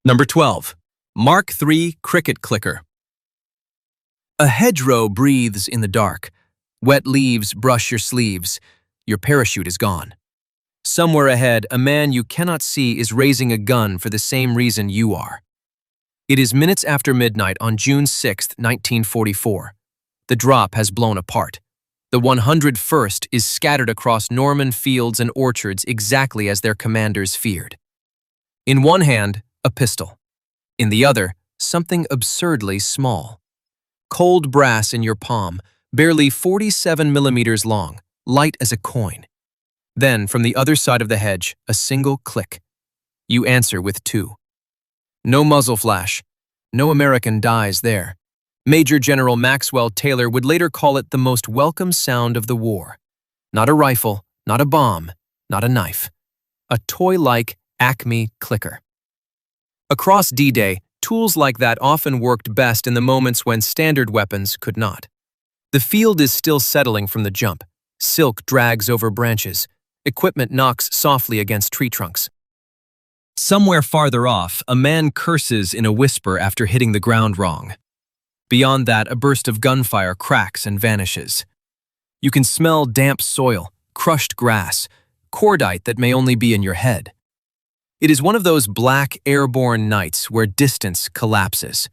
Number 12. Mark III Cricket Clicker. A hedgerow breathes in the dark. Wet leaves brush your sleeves. Your parachute is gone. Somewhere ahead, a man you cannot see is raising a gun for the same reason you are. It is minutes after midnight on June 6, 1944. The drop has blown apart. The 101st is scattered across Norman fields and orchards exactly as their commanders feared. In one hand, a pistol. In the other, something absurdly small. Cold brass in your palm, barely 47 millimeters long, light as a coin. Then, from the other side of the hedge, a single click. You answer with two. No muzzle flash. No American dies there. Major General Maxwell Taylor would later call it the most welcome sound of the war. Not a rifle, not a bomb, not a knife. A toy-like Acme clicker. Across D-Day, tools like that often worked best in the moments when standard weapons could not. The field is still settling from the jump. Silk drags over branches. Equipment knocks softly against tree trunks. Somewhere farther off, a man curses in a whisper after hitting the ground wrong. Beyond that, a burst of gunfire cracks and vanishes. You can smell damp soil, crushed grass, cordite that may only be in your head. It is one of those black airborne nights where distance collapses.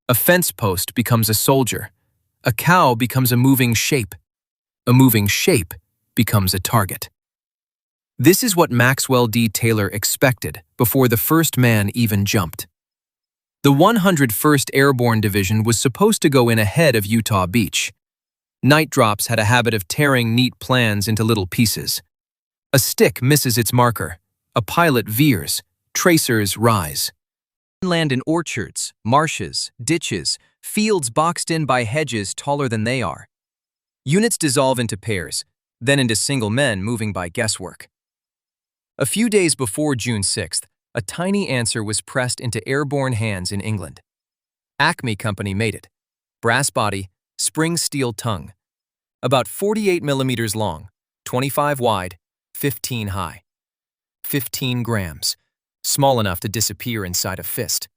A fence post becomes a soldier. A cow becomes a moving shape. A moving shape becomes a target. This is what Maxwell D. Taylor expected before the first man even jumped. The 101st Airborne Division was supposed to go in ahead of Utah Beach. Night drops had a habit of tearing neat plans into little pieces. A stick misses its marker. A pilot veers. Tracers rise. Land in orchards, marshes, ditches, fields boxed in by hedges taller than they are. Units dissolve into pairs, then into single men moving by guesswork. A few days before June 6th, a tiny answer was pressed into airborne hands in England. Acme Company made it. Brass body, spring steel tongue. About 48 millimeters long, 25 wide, 15 high. 15 grams, small enough to disappear inside a fist.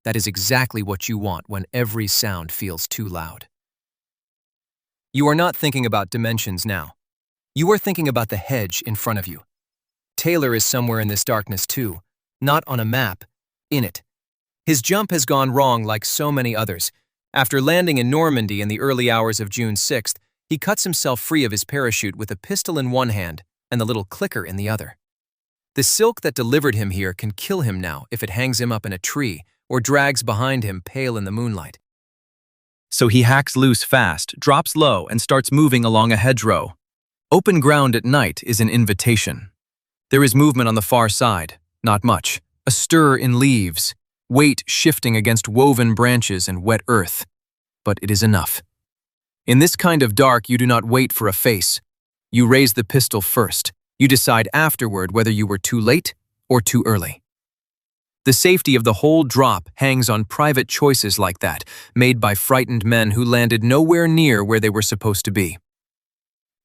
That is exactly what you want when every sound feels too loud. You are not thinking about dimensions now. You are thinking about the hedge in front of you. Taylor is somewhere in this darkness too, not on a map, in it. His jump has gone wrong like so many others. After landing in Normandy in the early hours of June 6th, he cuts himself free of his parachute with a pistol in one hand and the little clicker in the other. The silk that delivered him here can kill him now if it hangs him up in a tree or drags behind him pale in the moonlight. So he hacks loose fast, drops low, and starts moving along a hedgerow. Open ground at night is an invitation. There is movement on the far side, not much. A stir in leaves, weight shifting against woven branches and wet earth. But it is enough. In this kind of dark, you do not wait for a face. You raise the pistol first. You decide afterward whether you were too late or too early. The safety of the whole drop hangs on private choices like that, made by frightened men who landed nowhere near where they were supposed to be.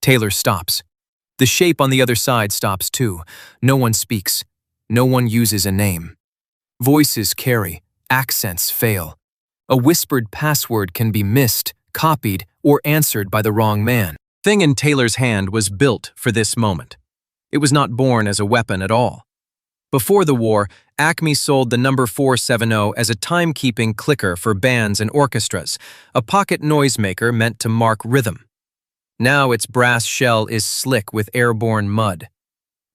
Taylor stops. The shape on the other side stops too. No one speaks. No one uses a name. Voices carry. Accents fail. A whispered password can be missed, copied, or answered by the wrong man. The thing in Taylor's hand was built for this moment. It was not born as a weapon at all. Before the war, Acme sold the number 470 as a timekeeping clicker for bands and orchestras, a pocket noisemaker meant to mark rhythm. Now its brass shell is slick with airborne mud.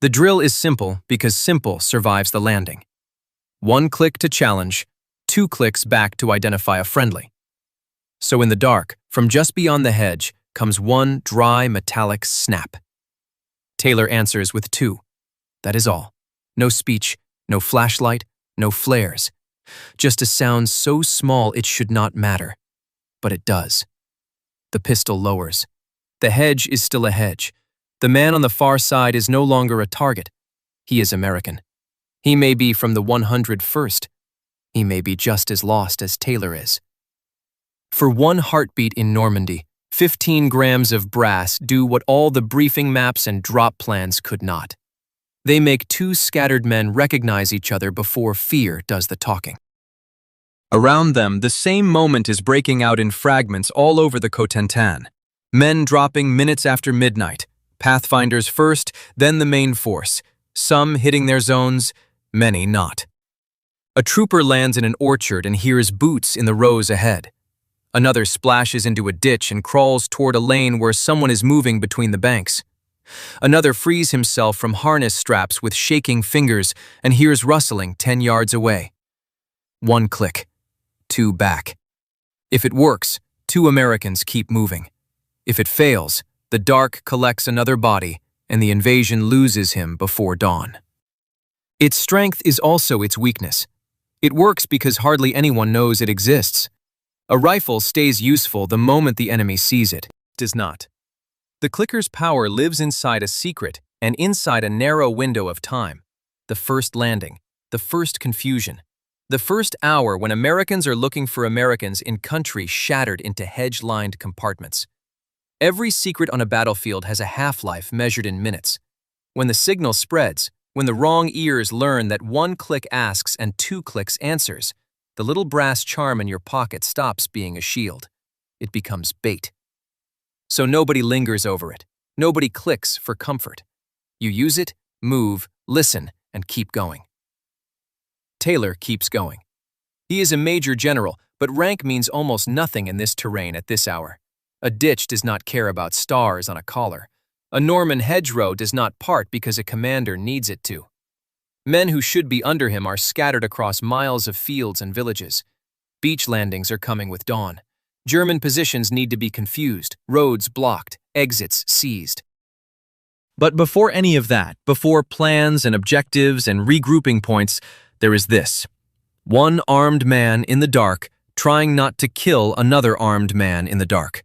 The drill is simple because simple survives the landing. 1 click to challenge, 2 clicks back to identify a friendly. So in the dark, from just beyond the hedge, comes one dry metallic snap. Taylor answers with 2. That is all. No speech, no flashlight, no flares. Just a sound so small it should not matter. But it does. The pistol lowers. The hedge is still a hedge. The man on the far side is no longer a target. He is American. He may be from the 101st. He may be just as lost as Taylor is. For one heartbeat in Normandy, 15 grams of brass do what all the briefing maps and drop plans could not. They make two scattered men recognize each other before fear does the talking. Around them, the same moment is breaking out in fragments all over the Cotentin. Men dropping minutes after midnight. Pathfinders first, then the main force. Some hitting their zones, many not. A trooper lands in an orchard and hears boots in the rows ahead. Another splashes into a ditch and crawls toward a lane where someone is moving between the banks. Another frees himself from harness straps with shaking fingers and hears rustling 10 yards away. One click, two back. If it works, two Americans keep moving. If it fails, the dark collects another body and the invasion loses him before dawn. Its strength is also its weakness. It works because hardly anyone knows it exists. A rifle stays useful the moment the enemy sees it. It does not. The clicker's power lives inside a secret and inside a narrow window of time. The first landing, the first confusion, the first hour when Americans are looking for Americans in country shattered into hedge-lined compartments. Every secret on a battlefield has a half-life measured in minutes. When the signal spreads, when the wrong ears learn that one click asks and two clicks answers, the little brass charm in your pocket stops being a shield. It becomes bait. So nobody lingers over it. Nobody clicks for comfort. You use it, move, listen, and keep going. Taylor keeps going. He is a major general, but rank means almost nothing in this terrain at this hour. A ditch does not care about stars on a collar. A Norman hedgerow does not part because a commander needs it to. Men who should be under him are scattered across miles of fields and villages. Beach landings are coming with dawn. German positions need to be confused, roads blocked, exits seized. But before any of that, before plans and objectives and regrouping points, there is this. One armed man in the dark trying not to kill another armed man in the dark.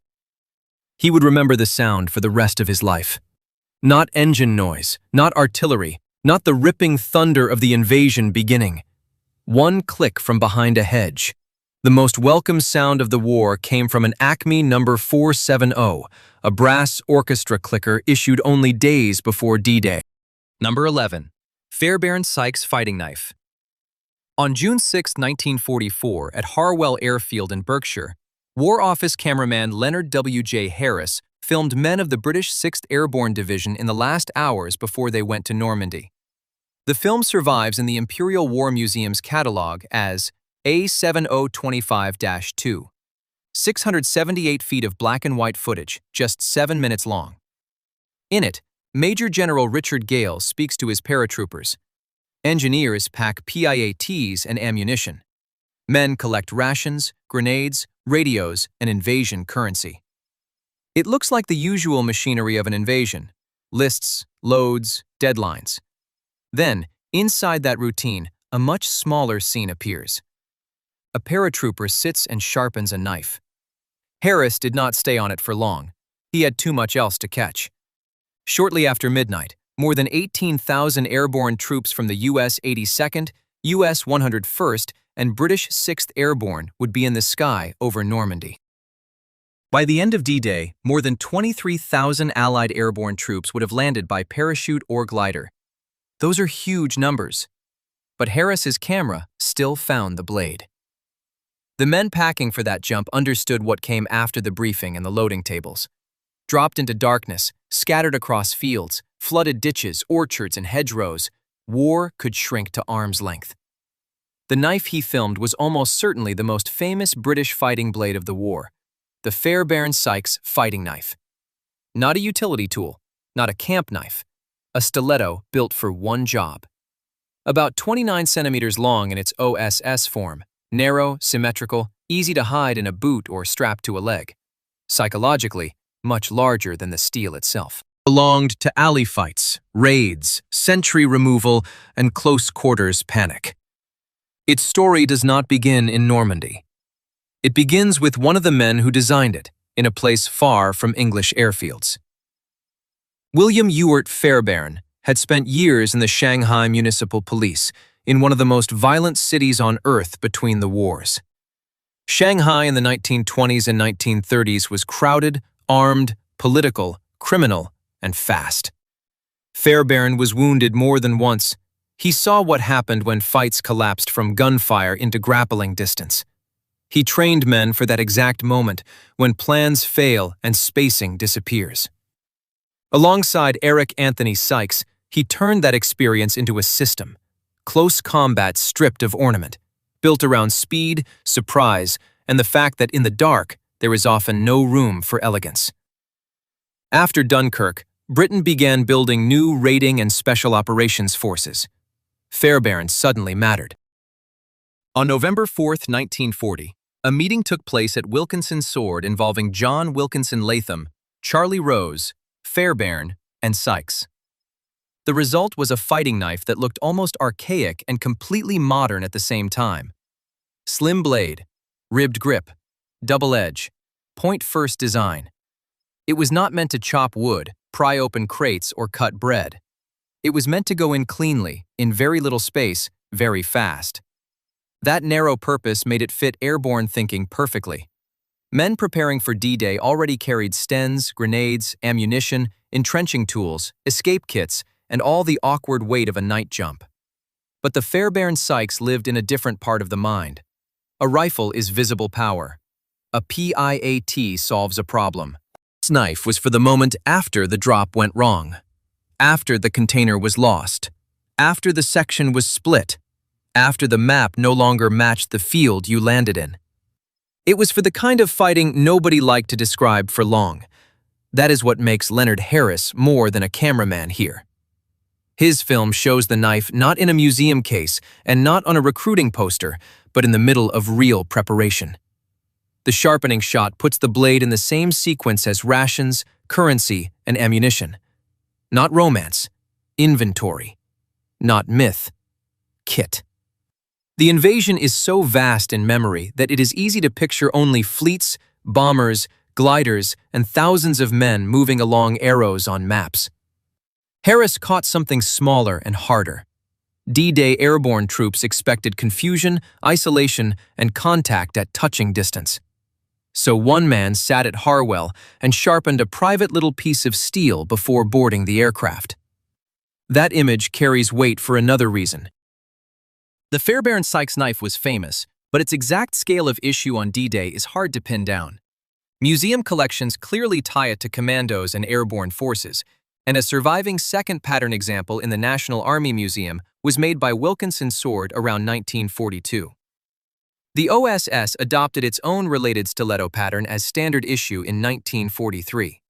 He would remember the sound for the rest of his life. Not engine noise, not artillery, not the ripping thunder of the invasion beginning. One click from behind a hedge. The most welcome sound of the war came from an Acme number 470, a brass orchestra clicker issued only days before D-Day. Number 11. Fairbairn-Sykes fighting knife. On June 6, 1944, at Harwell Airfield in Berkshire, War Office cameraman Leonard W.J. Harris filmed men of the British 6th Airborne Division in the last hours before they went to Normandy. The film survives in the Imperial War Museum's catalog as A7025-2. 678 feet of black and white footage, just 7 minutes long. In it, Major General Richard Gale speaks to his paratroopers. Engineers pack PIATs and ammunition. Men collect rations, grenades, radios, and invasion currency. It looks like the usual machinery of an invasion: lists, loads, deadlines. Then, inside that routine, a much smaller scene appears. A paratrooper sits and sharpens a knife. Harris did not stay on it for long. He had too much else to catch. Shortly after midnight, more than 18,000 airborne troops from the U.S. 82nd, U.S. 101st, and British 6th Airborne would be in the sky over Normandy. By the end of D-Day, more than 23,000 Allied airborne troops would have landed by parachute or glider. Those are huge numbers. But Harris's camera still found the blade. The men packing for that jump understood what came after the briefing and the loading tables. Dropped into darkness, scattered across fields, flooded ditches, orchards, and hedgerows, war could shrink to arm's length. The knife he filmed was almost certainly the most famous British fighting blade of the war, the Fairbairn-Sykes fighting knife. Not a utility tool, not a camp knife, a stiletto built for one job. About 29 centimeters long in its OSS form, narrow, symmetrical, easy to hide in a boot or strapped to a leg. Psychologically, much larger than the steel itself. Belonged to alley fights, raids, sentry removal, and close quarters panic. Its story does not begin in Normandy. It begins with one of the men who designed it, in a place far from English airfields. William Ewart Fairbairn had spent years in the Shanghai Municipal Police, in one of the most violent cities on Earth between the wars. Shanghai in the 1920s and 1930s was crowded, armed, political, criminal, and fast. Fairbairn was wounded more than once. He saw what happened when fights collapsed from gunfire into grappling distance. He trained men for that exact moment when plans fail and spacing disappears. Alongside Eric Anthony Sykes, he turned that experience into a system. Close combat stripped of ornament, built around speed, surprise, and the fact that in the dark, there is often no room for elegance. After Dunkirk, Britain began building new raiding and special operations forces. Fairbairn suddenly mattered. On November 4, 1940, a meeting took place at Wilkinson Sword involving John Wilkinson Latham, Charlie Rose, Fairbairn, and Sykes. The result was a fighting knife that looked almost archaic and completely modern at the same time. Slim blade, ribbed grip, double edge, point-first design. It was not meant to chop wood, pry open crates, or cut bread. It was meant to go in cleanly, in very little space, very fast. That narrow purpose made it fit airborne thinking perfectly. Men preparing for D-Day already carried stens, grenades, ammunition, entrenching tools, escape kits, and all the awkward weight of a night jump. But the Fairbairn-Sykes lived in a different part of the mind. A rifle is visible power. A PIAT solves a problem. This knife was for the moment after the drop went wrong, after the container was lost, after the section was split, after the map no longer matched the field you landed in. It was for the kind of fighting nobody liked to describe for long. That is what makes Leonard Harris more than a cameraman here. His film shows the knife not in a museum case and not on a recruiting poster, but in the middle of real preparation. The sharpening shot puts the blade in the same sequence as rations, currency, and ammunition. Not romance, inventory. Not myth, kit. The invasion is so vast in memory that it is easy to picture only fleets, bombers, gliders, and thousands of men moving along arrows on maps. Harris caught something smaller and harder. D-Day airborne troops expected confusion, isolation, and contact at touching distance. So one man sat at Harwell and sharpened a private little piece of steel before boarding the aircraft. That image carries weight for another reason. The Fairbairn-Sykes knife was famous, but its exact scale of issue on D-Day is hard to pin down. Museum collections clearly tie it to commandos and airborne forces, and a surviving second pattern example in the National Army Museum was made by Wilkinson Sword around 1942. The OSS adopted its own related stiletto pattern as standard issue in 1943.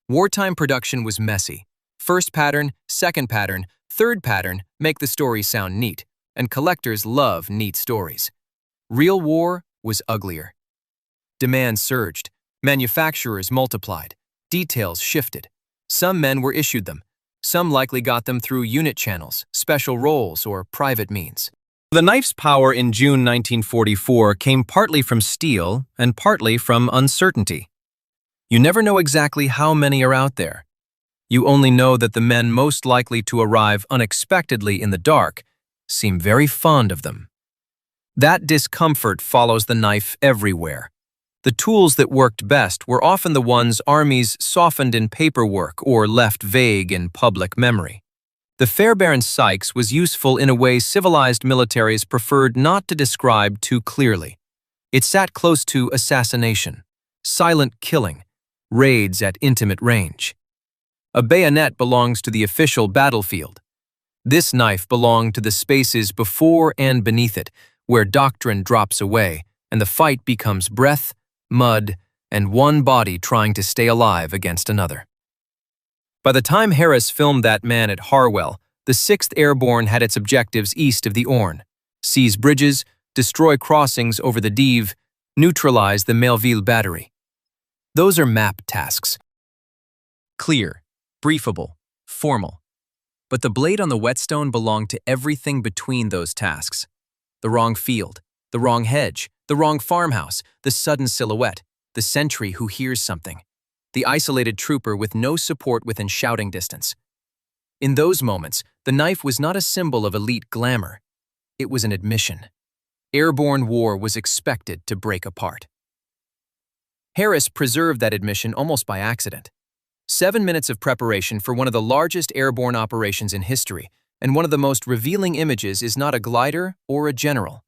Wartime production was messy. First pattern, second pattern, third pattern make the story sound neat, and collectors love neat stories. Real war was uglier. Demand surged, manufacturers multiplied, details shifted. Some men were issued them. Some likely got them through unit channels, special roles, or private means. The knife's power in June 1944 came partly from steel and partly from uncertainty. You never know exactly how many are out there. You only know that the men most likely to arrive unexpectedly in the dark seem very fond of them. That discomfort follows the knife everywhere. The tools that worked best were often the ones armies softened in paperwork or left vague in public memory. The Fairbairn-Sykes was useful in a way civilized militaries preferred not to describe too clearly. It sat close to assassination, silent killing, raids at intimate range. A bayonet belongs to the official battlefield. This knife belonged to the spaces before and beneath it, where doctrine drops away and the fight becomes breath, mud, and one body trying to stay alive against another. By the time Harris filmed that man at Harwell, the 6th Airborne had its objectives east of the Orne: seize bridges, destroy crossings over the Dives, neutralize the Melville battery. Those are map tasks. Clear, briefable, formal. But the blade on the whetstone belonged to everything between those tasks. The wrong field, the wrong hedge, the wrong farmhouse, the sudden silhouette, the sentry who hears something, the isolated trooper with no support within shouting distance. In those moments, the knife was not a symbol of elite glamour. It was an admission. Airborne war was expected to break apart. Harris preserved that admission almost by accident. 7 minutes of preparation for one of the largest airborne operations in history, and one of the most revealing images is not a glider or a general.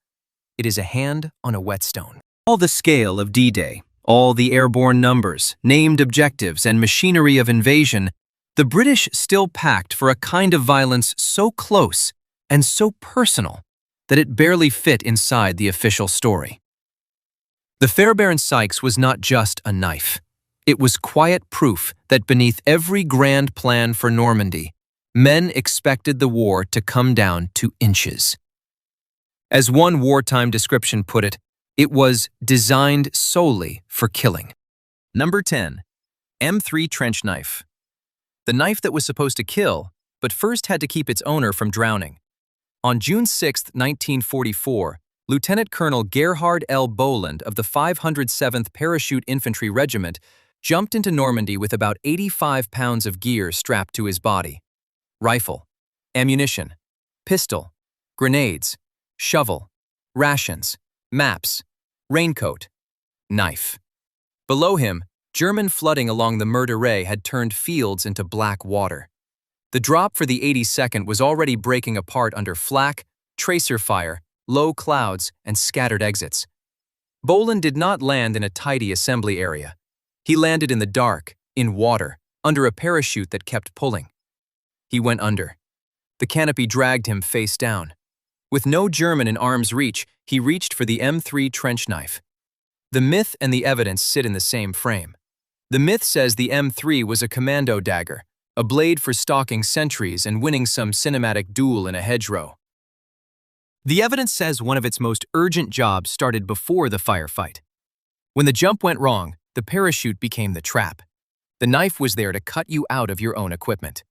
It is a hand on a whetstone. All the scale of D-Day, all the airborne numbers, named objectives, and machinery of invasion, the British still packed for a kind of violence so close and so personal that it barely fit inside the official story. The Fairbairn-Sykes was not just a knife. It was quiet proof that beneath every grand plan for Normandy, men expected the war to come down to inches. As one wartime description put it, it was designed solely for killing. Number 10. M3 Trench Knife. The knife that was supposed to kill, but first had to keep its owner from drowning. On June 6, 1944, Lieutenant Colonel Gerhard L. Boland of the 507th Parachute Infantry Regiment jumped into Normandy with about 85 pounds of gear strapped to his body. Rifle, ammunition, pistol, grenades, shovel, rations, maps, raincoat, knife. Below him, German flooding along the Meurthe had turned fields into black water. The drop for the 82nd was already breaking apart under flak, tracer fire, low clouds, and scattered exits. Boland did not land in a tidy assembly area. He landed in the dark, in water, under a parachute that kept pulling. He went under. The canopy dragged him face down. With no German in arm's reach, he reached for the M3 trench knife. The myth and the evidence sit in the same frame. The myth says the M3 was a commando dagger, a blade for stalking sentries and winning some cinematic duel in a hedgerow. The evidence says one of its most urgent jobs started before the firefight. When the jump went wrong, the parachute became the trap. The knife was there to cut you out of your own equipment.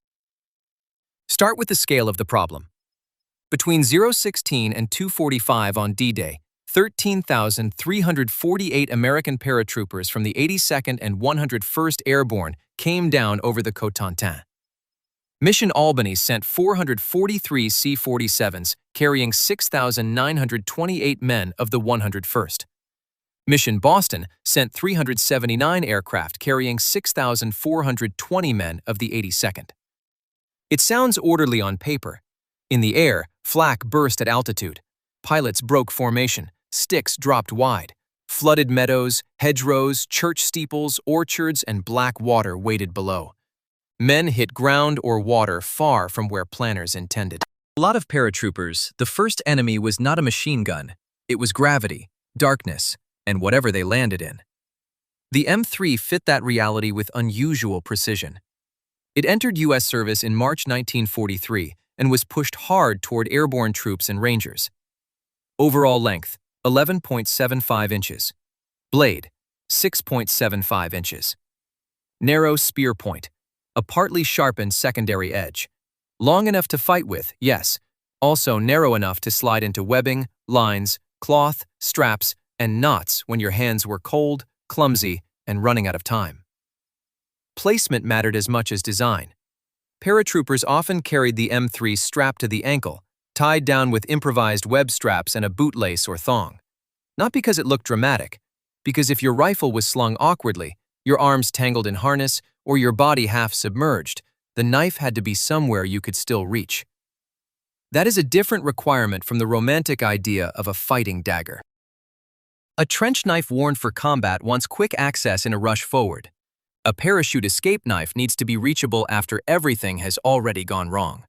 Start with the scale of the problem. Between 0:16 and 2:45 on D-Day, 13,348 American paratroopers from the 82nd and 101st Airborne came down over the Cotentin. Mission Albany sent 443 C-47s carrying 6,928 men of the 101st. Mission Boston sent 379 aircraft carrying 6,420 men of the 82nd. It sounds orderly on paper. In the air, flak burst at altitude. Pilots broke formation, sticks dropped wide. Flooded meadows, hedgerows, church steeples, orchards, and black water waited below. Men hit ground or water far from where planners intended. A lot of paratroopers, the first enemy was not a machine gun. It was gravity, darkness, and whatever they landed in. The M3 fit that reality with unusual precision. It entered U.S. service in March 1943 and was pushed hard toward airborne troops and rangers. Overall length, 11.75 inches. Blade, 6.75 inches. Narrow spear point, a partly sharpened secondary edge. Long enough to fight with, yes, also narrow enough to slide into webbing, lines, cloth, straps, and knots when your hands were cold, clumsy, and running out of time. Placement mattered as much as design. Paratroopers often carried the M3 strapped to the ankle, tied down with improvised web straps and a bootlace or thong. Not because it looked dramatic, because if your rifle was slung awkwardly, your arms tangled in harness, or your body half submerged, the knife had to be somewhere you could still reach. That is a different requirement from the romantic idea of a fighting dagger. A trench knife worn for combat wants quick access in a rush forward. A parachute escape knife needs to be reachable after everything has already gone wrong.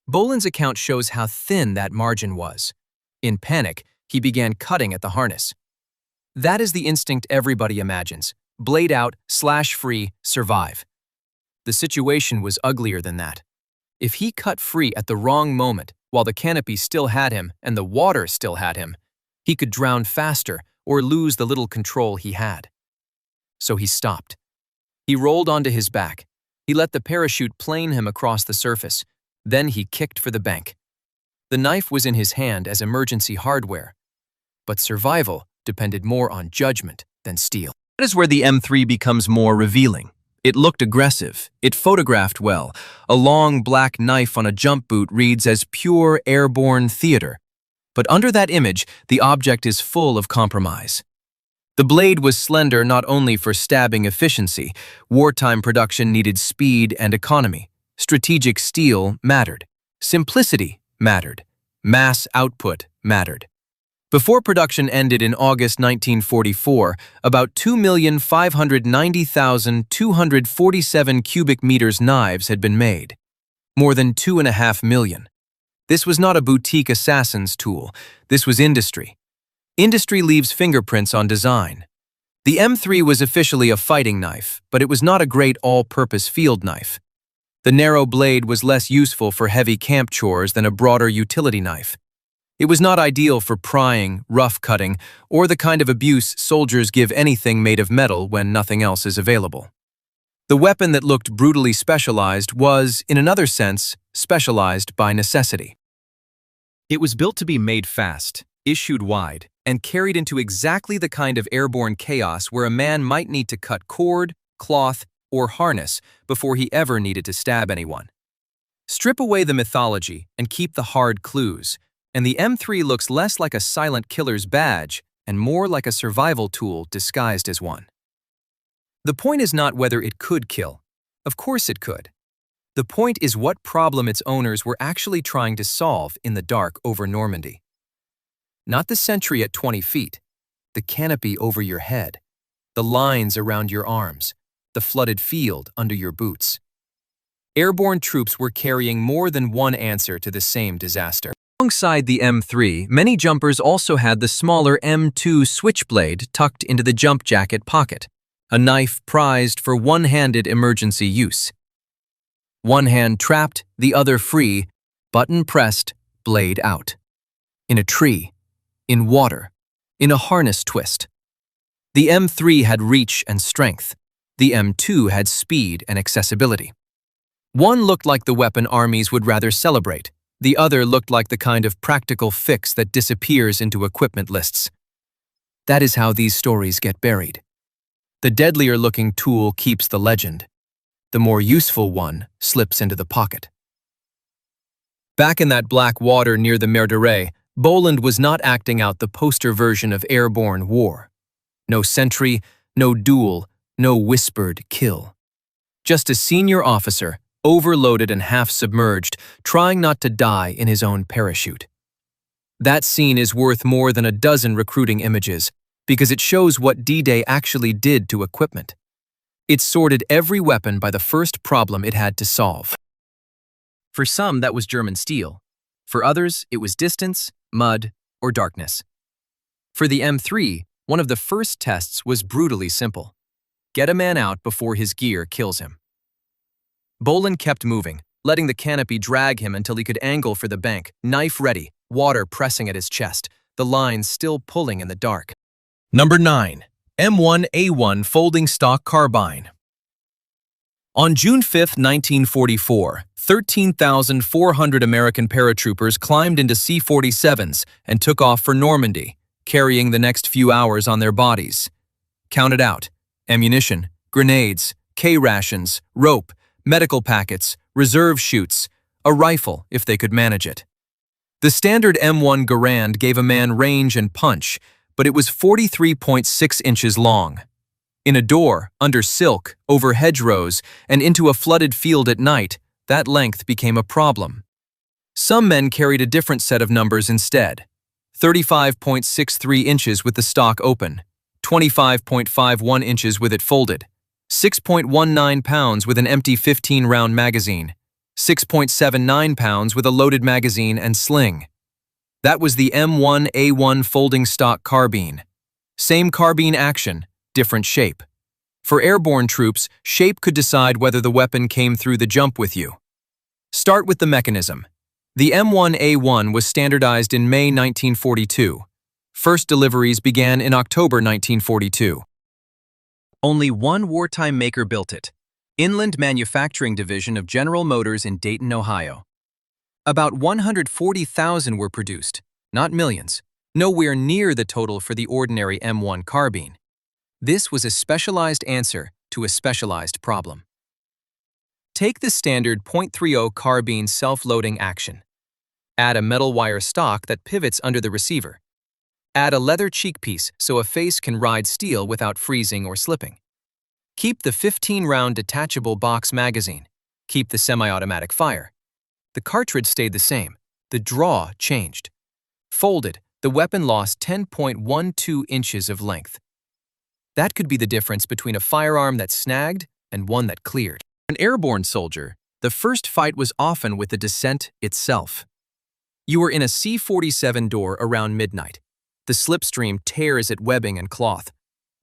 Boland's account shows how thin that margin was. In panic, he began cutting at the harness. That is the instinct everybody imagines. Blade out, slash free, survive. The situation was uglier than that. If he cut free at the wrong moment, while the canopy still had him and the water still had him, he could drown faster or lose the little control he had. So he stopped. He rolled onto his back. He let the parachute plane him across the surface. Then he kicked for the bank. The knife was in his hand as emergency hardware. But survival depended more on judgment than steel. That is where the M3 becomes more revealing. It looked aggressive. It photographed well. A long black knife on a jump boot reads as pure airborne theater. But under that image, the object is full of compromise. The blade was slender not only for stabbing efficiency. Wartime production needed speed and economy. Strategic steel mattered. Simplicity mattered. Mass output mattered. Before production ended in August 1944, about 2,590,247 cubic meters knives had been made. More than 2.5 million. This was not a boutique assassin's tool. This was industry. Industry leaves fingerprints on design. The M3 was officially a fighting knife, but it was not a great all-purpose field knife. The narrow blade was less useful for heavy camp chores than a broader utility knife. It was not ideal for prying, rough cutting, or the kind of abuse soldiers give anything made of metal when nothing else is available. The weapon that looked brutally specialized was, in another sense, specialized by necessity. It was built to be made fast, issued wide, and carried into exactly the kind of airborne chaos where a man might need to cut cord, cloth, or harness before he ever needed to stab anyone. Strip away the mythology and keep the hard clues, and the M3 looks less like a silent killer's badge and more like a survival tool disguised as one. The point is not whether it could kill. Of course it could. The point is what problem its owners were actually trying to solve in the dark over Normandy. Not the sentry at 20 feet, the canopy over your head, the lines around your arms, the flooded field under your boots. Airborne troops were carrying more than one answer to the same disaster. Alongside the M3, many jumpers also had the smaller M2 switchblade tucked into the jump jacket pocket, a knife prized for one-handed emergency use. One hand trapped, the other free, button pressed, blade out. In a tree, in water, in a harness twist. The M3 had reach and strength. The M2 had speed and accessibility. One looked like the weapon armies would rather celebrate. The other looked like the kind of practical fix that disappears into equipment lists. That is how these stories get buried. The deadlier-looking tool keeps the legend. The more useful one slips into the pocket. Back in that black water near the Mer de Ray, Boland was not acting out the poster version of airborne war. No sentry, no duel, no whispered kill. Just a senior officer, overloaded and half-submerged, trying not to die in his own parachute. That scene is worth more than a dozen recruiting images because it shows what D-Day actually did to equipment. It sorted every weapon by the first problem it had to solve. For some, that was German steel. For others, it was distance, mud, or darkness. For the M3, one of the first tests was brutally simple. Get a man out before his gear kills him. Boland kept moving, letting the canopy drag him until he could angle for the bank, knife ready, water pressing at his chest, the lines still pulling in the dark. Number 9. M1A1 Folding Stock Carbine. On June 5, 1944, 13,400 American paratroopers climbed into C-47s and took off for Normandy, carrying the next few hours on their bodies. Count it out: ammunition, grenades, K-rations, rope, medical packets, reserve chutes, a rifle if they could manage it. The standard M1 Garand gave a man range and punch, but it was 43.6 inches long. In a door, under silk, over hedgerows, and into a flooded field at night, that length became a problem. Some men carried a different set of numbers instead: 35.63 inches with the stock open, 25.51 inches with it folded, 6.19 pounds with an empty 15-round magazine, 6.79 pounds with a loaded magazine and sling. That was the M1A1 folding stock carbine. Same carbine action, different shape. For airborne troops, shape could decide whether the weapon came through the jump with you. Start with the mechanism. The M1A1 was standardized in May 1942. First deliveries began in October 1942. Only one wartime maker built it: Inland Manufacturing Division of General Motors in Dayton, Ohio. About 140,000 were produced, not millions, nowhere near the total for the ordinary M1 carbine. This was a specialized answer to a specialized problem. Take the standard .30 carbine self-loading action. Add a metal wire stock that pivots under the receiver. Add a leather cheekpiece so a face can ride steel without freezing or slipping. Keep the 15-round detachable box magazine. Keep the semi-automatic fire. The cartridge stayed the same. The draw changed. Folded, the weapon lost 10.12 inches of length. That could be the difference between a firearm that snagged and one that cleared. An airborne soldier, the first fight was often with the descent itself. You were in a C-47 door around midnight. The slipstream tears at webbing and cloth.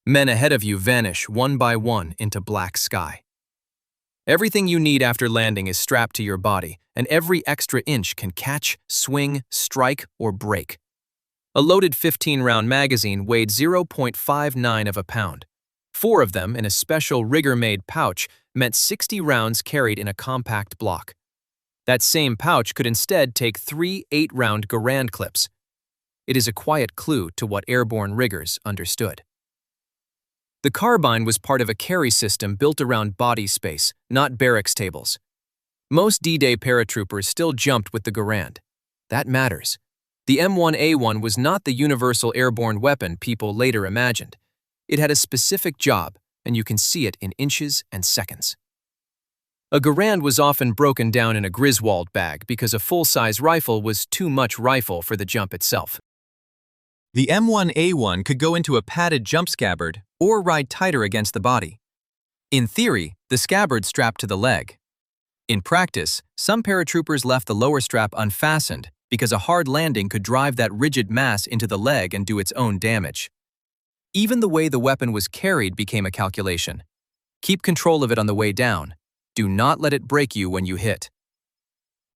Men ahead of you vanish one by one into black sky. Everything you need after landing is strapped to your body, and every extra inch can catch, swing, strike, or break. A loaded 15-round magazine weighed 0.59 of a pound. 4 of them in a special rigger-made pouch meant 60 rounds carried in a compact block. That same pouch could instead take 3 8-round Garand clips. It is a quiet clue to what airborne riggers understood. The carbine was part of a carry system built around body space, not barracks tables. Most D-Day paratroopers still jumped with the Garand. That matters. The M1A1 was not the universal airborne weapon people later imagined. It had a specific job, and you can see it in inches and seconds. A Garand was often broken down in a Griswold bag because a full-size rifle was too much rifle for the jump itself. The M1A1 could go into a padded jump scabbard or ride tighter against the body. In theory, the scabbard strapped to the leg. In practice, some paratroopers left the lower strap unfastened because a hard landing could drive that rigid mass into the leg and do its own damage. Even the way the weapon was carried became a calculation. Keep control of it on the way down. Do not let it break you when you hit.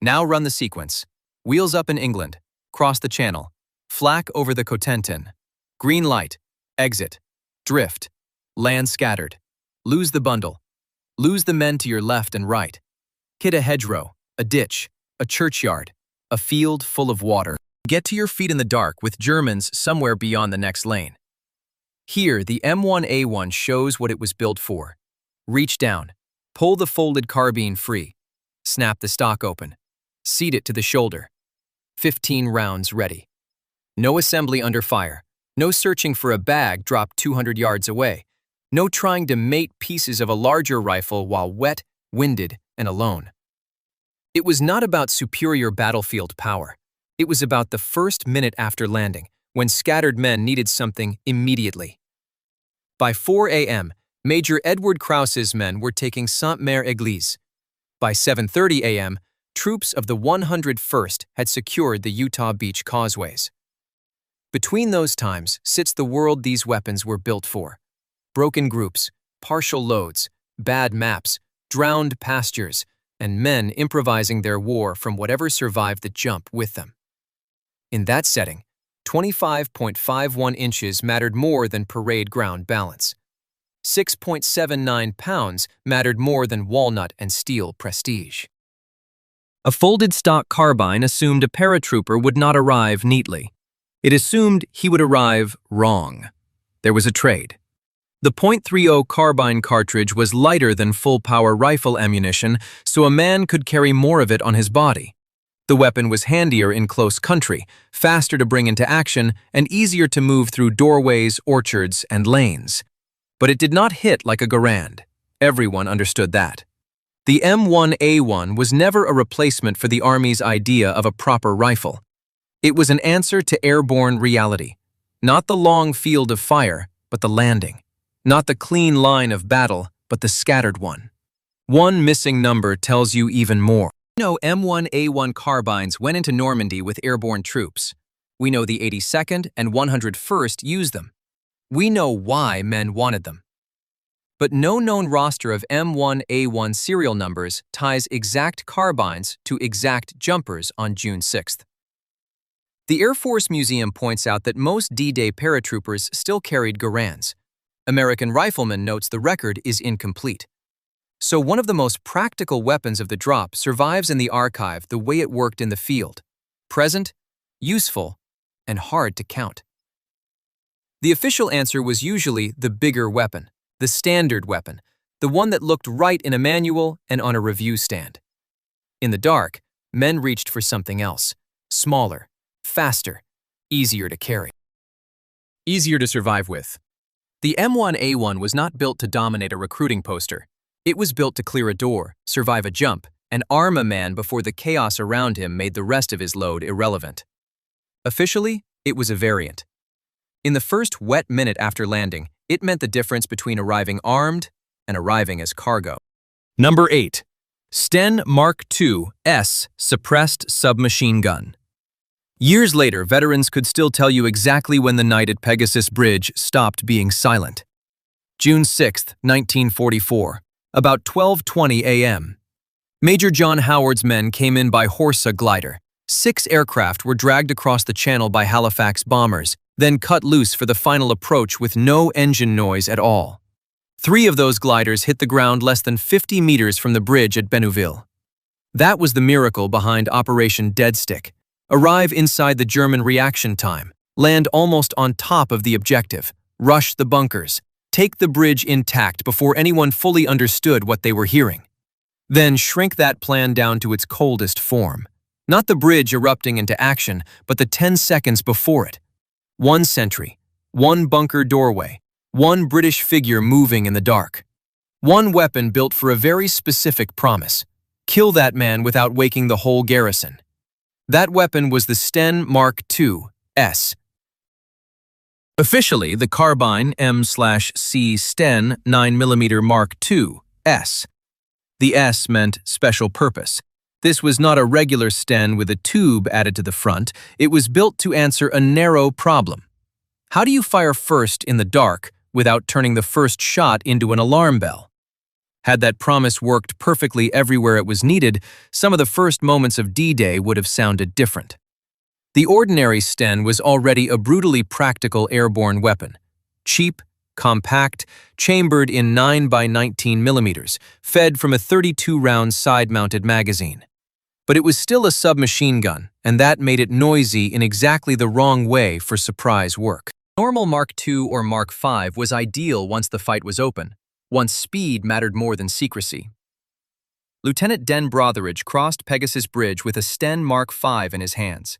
Now run the sequence. Wheels up in England. Cross the channel. Flak over the Cotentin. Green light. Exit. Drift. Land scattered. Lose the bundle. Lose the men to your left and right. Hit a hedgerow, a ditch, a churchyard, a field full of water. Get to your feet in the dark with Germans somewhere beyond the next lane. Here, the M1A1 shows what it was built for. Reach down. Pull the folded carbine free. Snap the stock open. Seat it to the shoulder. 15 rounds ready. No assembly under fire. No searching for a bag dropped 200 yards away. No trying to mate pieces of a larger rifle while wet, winded, and alone. It was not about superior battlefield power. It was about the first minute after landing, when scattered men needed something immediately. By 4 a.m., Major Edward Krause's men were taking Sainte-Mère-Église. By 7:30 a.m., troops of the 101st had secured the Utah Beach causeways. Between those times sits the world these weapons were built for. Broken groups, partial loads, bad maps, drowned pastures, and men improvising their war from whatever survived the jump with them. In that setting, 25.51 inches mattered more than parade ground balance. 6.79 pounds mattered more than walnut and steel prestige. A folded stock carbine assumed a paratrooper would not arrive neatly. It assumed he would arrive wrong. There was a trade. The .30 carbine cartridge was lighter than full-power rifle ammunition, so a man could carry more of it on his body. The weapon was handier in close country, faster to bring into action, and easier to move through doorways, orchards, and lanes. But it did not hit like a Garand. Everyone understood that. The M1A1 was never a replacement for the Army's idea of a proper rifle. It was an answer to airborne reality. Not the long field of fire, but the landing. Not the clean line of battle, but the scattered one. One missing number tells you even more. We know M1A1 carbines went into Normandy with airborne troops. We know the 82nd and 101st used them. We know why men wanted them. But no known roster of M1A1 serial numbers ties exact carbines to exact jumpers on June 6th. The Air Force Museum points out that most D-Day paratroopers still carried Garands. American Rifleman notes the record is incomplete. So one of the most practical weapons of the drop survives in the archive the way it worked in the field. Present, useful, and hard to count. The official answer was usually the bigger weapon, the standard weapon, the one that looked right in a manual and on a review stand. In the dark, men reached for something else, smaller, faster, easier to carry. easier to survive with. The M1A1 was not built to dominate a recruiting poster. It was built to clear a door, survive a jump, and arm a man before the chaos around him made the rest of his load irrelevant. Officially, it was a variant. In the first wet minute after landing, it meant the difference between arriving armed and arriving as cargo. Number 8. Sten Mk II suppressed submachine gun. Years later, veterans could still tell you exactly when the night at Pegasus Bridge stopped being silent. June 6, 1944, about 12:20 a.m. Major John Howard's men came in by Horsa glider. 6 aircraft were dragged across the channel by Halifax bombers, then cut loose for the final approach with no engine noise at all. 3 of those gliders hit the ground less than 50 meters from the bridge at Bénouville. That was the miracle behind Operation Dead Stick. Arrive inside the German reaction time, land almost on top of the objective, rush the bunkers, take the bridge intact before anyone fully understood what they were hearing. Then shrink that plan down to its coldest form. Not the bridge erupting into action, but the 10 seconds before it. 1 sentry, 1 bunker doorway, 1 British figure moving in the dark. 1 weapon built for a very specific promise. Kill that man without waking the whole garrison. That weapon was the Sten Mk II. Officially, the carbine M/C Sten 9mm Mark II. The S meant special purpose. This was not a regular Sten with a tube added to the front. It was built to answer a narrow problem. How do you fire first in the dark without turning the first shot into an alarm bell? Had that promise worked perfectly everywhere it was needed, some of the first moments of D-Day would have sounded different. The ordinary Sten was already a brutally practical airborne weapon. Cheap, compact, chambered in 9x19mm, fed from a 32-round side-mounted magazine. But it was still a submachine gun, and that made it noisy in exactly the wrong way for surprise work. Normal Mark II or Mark V was ideal once the fight was open, once speed mattered more than secrecy. Lieutenant Den Brotheridge crossed Pegasus Bridge with a Sten Mark V in his hands.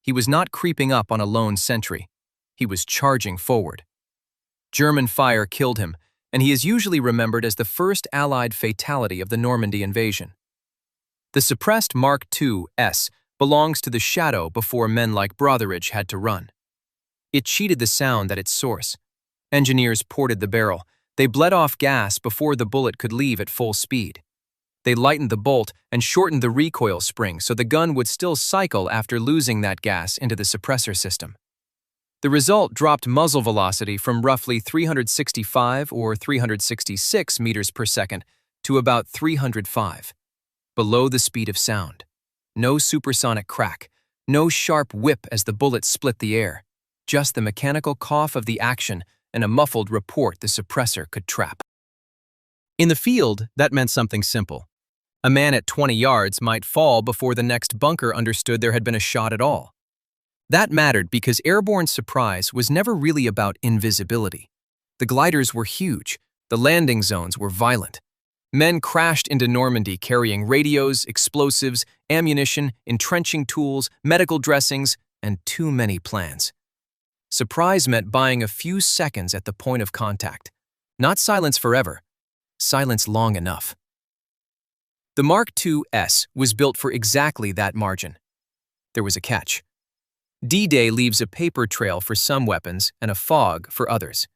He was not creeping up on a lone sentry. He was charging forward. German fire killed him, and he is usually remembered as the first Allied fatality of the Normandy invasion. The suppressed Mark II belongs to the shadow before men like Brotheridge had to run. It cheated the sound at its source. Engineers ported the barrel. They bled off gas before the bullet could leave at full speed. They lightened the bolt and shortened the recoil spring so the gun would still cycle after losing that gas into the suppressor system. The result dropped muzzle velocity from roughly 365 or 366 meters per second to about 305. Below the speed of sound. No supersonic crack, no sharp whip as the bullet split the air, just the mechanical cough of the action and a muffled report the suppressor could trap. In the field, that meant something simple. A man at 20 yards might fall before the next bunker understood there had been a shot at all. That mattered because airborne surprise was never really about invisibility. The gliders were huge, the landing zones were violent. Men crashed into Normandy carrying radios, explosives, ammunition, entrenching tools, medical dressings, and too many plans. Surprise meant buying a few seconds at the point of contact. Not silence forever, silence long enough. The Mark II was built for exactly that margin. There was a catch. D-Day leaves a paper trail for some weapons and a fog for others.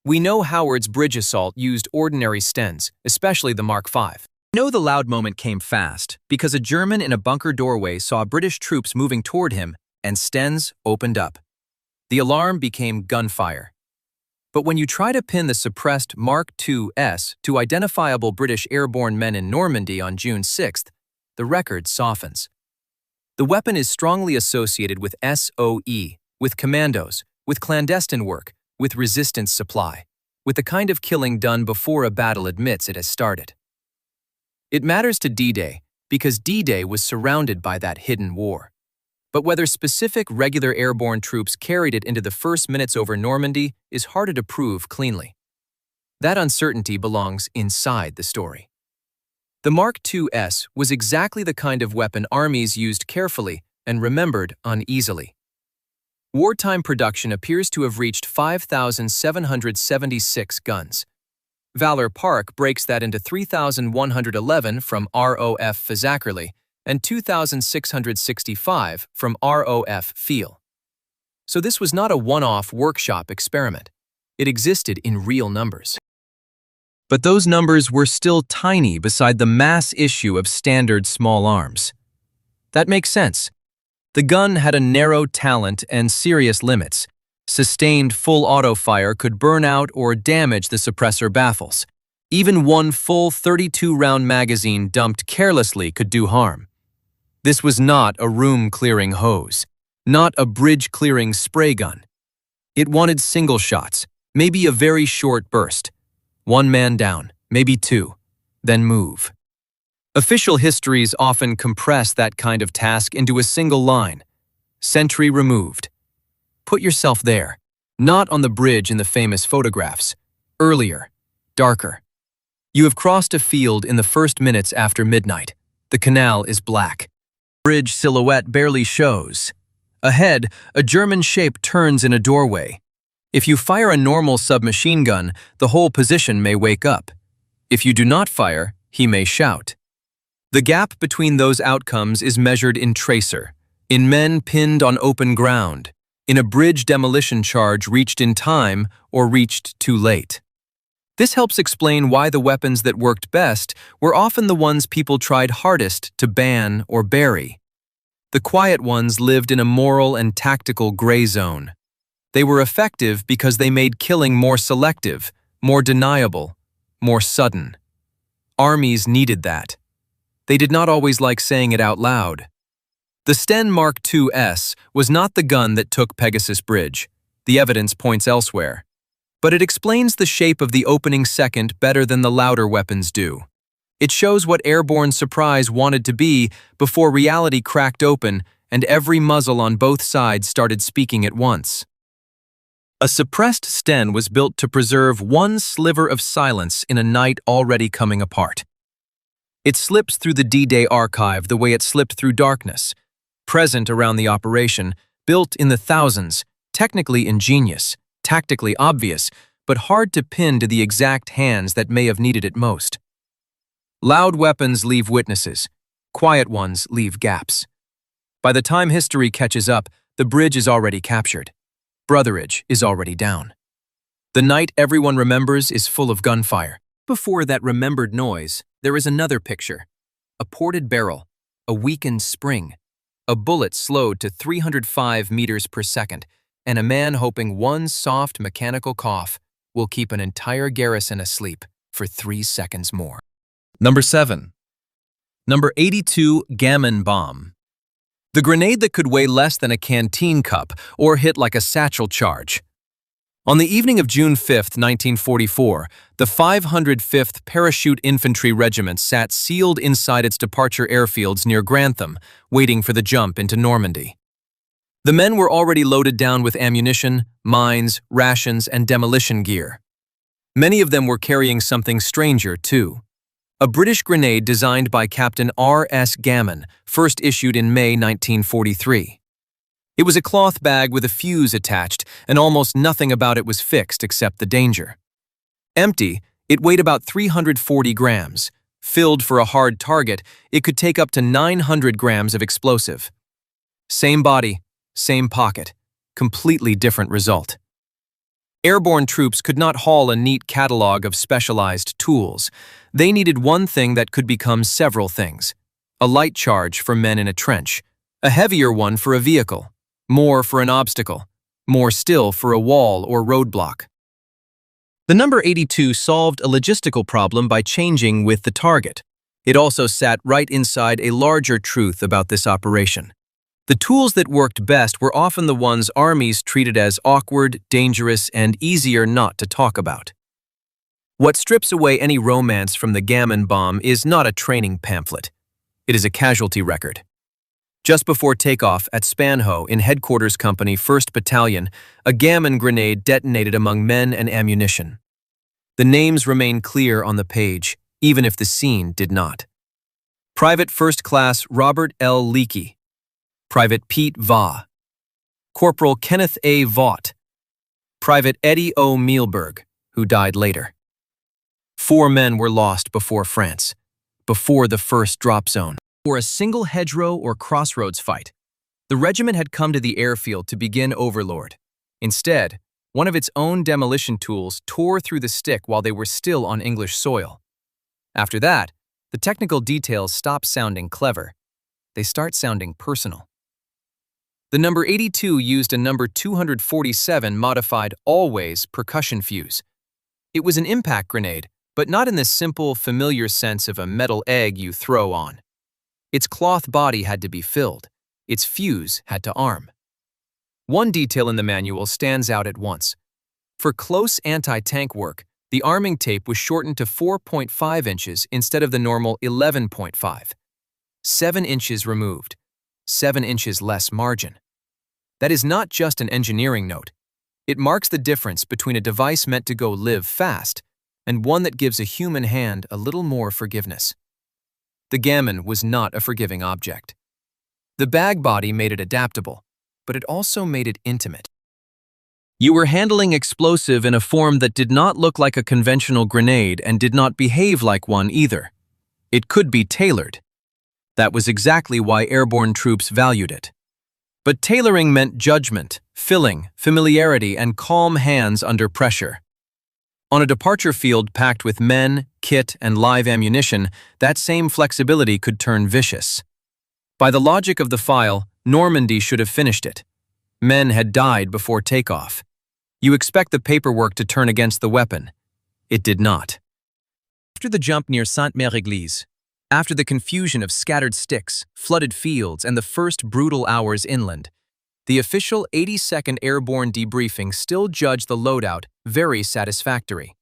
We know Howard's bridge assault used ordinary Stens, especially the Mark V. We know the loud moment came fast because a German in a bunker doorway saw British troops moving toward him and Stens opened up. The alarm became gunfire. But when you try to pin the suppressed Mark II to identifiable British airborne men in Normandy on June 6th, the record softens. The weapon is strongly associated with SOE, with commandos, with clandestine work, with resistance supply, with the kind of killing done before a battle admits it has started. It matters to D-Day because D-Day was surrounded by that hidden war. But whether specific regular airborne troops carried it into the first minutes over Normandy is harder to prove cleanly. That uncertainty belongs inside the story. The Mark II was exactly the kind of weapon armies used carefully and remembered uneasily. Wartime production appears to have reached 5,776 guns. Valor Park breaks that into 3,111 from ROF Fizzackerley and 2,665 from ROF Feel. So this was not a one-off workshop experiment. It existed in real numbers. But those numbers were still tiny beside the mass issue of standard small arms. That makes sense. The gun had a narrow talent and serious limits. Sustained full auto fire could burn out or damage the suppressor baffles. Even one full 32-round magazine dumped carelessly could do harm. This was not a room-clearing hose, not a bridge-clearing spray gun. It wanted single shots, maybe a very short burst. One man down, maybe two, then move. Official histories often compress that kind of task into a single line. Sentry removed. Put yourself there, not on the bridge in the famous photographs. Earlier, darker. You have crossed a field in the first minutes after midnight. The canal is black. Bridge silhouette barely shows. Ahead, a German shape turns in a doorway. If you fire a normal submachine gun, the whole position may wake up. If you do not fire, he may shout. The gap between those outcomes is measured in tracer, in men pinned on open ground, in a bridge demolition charge reached in time or reached too late. This helps explain why the weapons that worked best were often the ones people tried hardest to ban or bury. The quiet ones lived in a moral and tactical gray zone. They were effective because they made killing more selective, more deniable, more sudden. Armies needed that. They did not always like saying it out loud. The Sten Mk II was not the gun that took Pegasus Bridge. The evidence points elsewhere. But it explains the shape of the opening second better than the louder weapons do. It shows what airborne surprise wanted to be before reality cracked open and every muzzle on both sides started speaking at once. A suppressed Sten was built to preserve one sliver of silence in a night already coming apart. It slips through the D-Day archive the way it slipped through darkness, present around the operation, built in the thousands, technically ingenious, tactically obvious, but hard to pin to the exact hands that may have needed it most. Loud weapons leave witnesses, quiet ones leave gaps. By the time history catches up, the bridge is already captured. Brotheridge is already down. The night everyone remembers is full of gunfire. Before that remembered noise, there is another picture. A ported barrel, a weakened spring, a bullet slowed to 305 meters per second, and a man hoping one soft mechanical cough will keep an entire garrison asleep for 3 seconds more. Number 7. Number 82 Gammon Bomb. The grenade that could weigh less than a canteen cup or hit like a satchel charge. On the evening of June 5, 1944, the 505th Parachute Infantry Regiment sat sealed inside its departure airfields near Grantham, waiting for the jump into Normandy. The men were already loaded down with ammunition, mines, rations, and demolition gear. Many of them were carrying something stranger, too. A British grenade designed by Captain R.S. Gammon, first issued in May 1943. It was a cloth bag with a fuse attached, and almost nothing about it was fixed except the danger. Empty, it weighed about 340 grams. Filled for a hard target, it could take up to 900 grams of explosive. Same body, same pocket, completely different result. Airborne troops could not haul a neat catalog of specialized tools. They needed one thing that could become several things. A light charge for men in a trench, a heavier one for a vehicle, more for an obstacle, more still for a wall or roadblock. The number 82 solved a logistical problem by changing with the target. It also sat right inside a larger truth about this operation. The tools that worked best were often the ones armies treated as awkward, dangerous, and easier not to talk about. What strips away any romance from the Gammon bomb is not a training pamphlet. It is a casualty record. Just before takeoff at Spanhoe in Headquarters Company 1st Battalion, a Gammon grenade detonated among men and ammunition. The names remain clear on the page, even if the scene did not. Private First Class Robert L. Leakey, Private Pete Va, Corporal Kenneth A. Vaught, Private Eddie O. Mielberg, who died later. 4 men were lost before France, before the first drop zone, or a single hedgerow or crossroads fight. The regiment had come to the airfield to begin Overlord. Instead, one of its own demolition tools tore through the stick while they were still on English soil. After that, the technical details stop sounding clever. They start sounding personal. The number 82 used a number 247 modified always percussion fuse. It was an impact grenade, but not in the simple, familiar sense of a metal egg you throw on. Its cloth body had to be filled. Its fuse had to arm. One detail in the manual stands out at once. For close anti-tank work, the arming tape was shortened to 4.5 inches instead of the normal 11.5. 7 inches removed. 7 inches less margin. That is not just an engineering note. It marks the difference between a device meant to go live fast and one that gives a human hand a little more forgiveness. The Gammon was not a forgiving object. The bag body made it adaptable, but it also made it intimate. You were handling explosive in a form that did not look like a conventional grenade and did not behave like one either. It could be tailored. That was exactly why airborne troops valued it. But tailoring meant judgment, filling, familiarity, and calm hands under pressure. On a departure field packed with men, kit, and live ammunition, that same flexibility could turn vicious. By the logic of the file, Normandy should have finished it. Men had died before takeoff. You expect the paperwork to turn against the weapon. It did not. After the jump near Sainte-Mère-Église, after the confusion of scattered sticks, flooded fields, and the first brutal hours inland, the official 82nd Airborne debriefing still judged the loadout very satisfactory.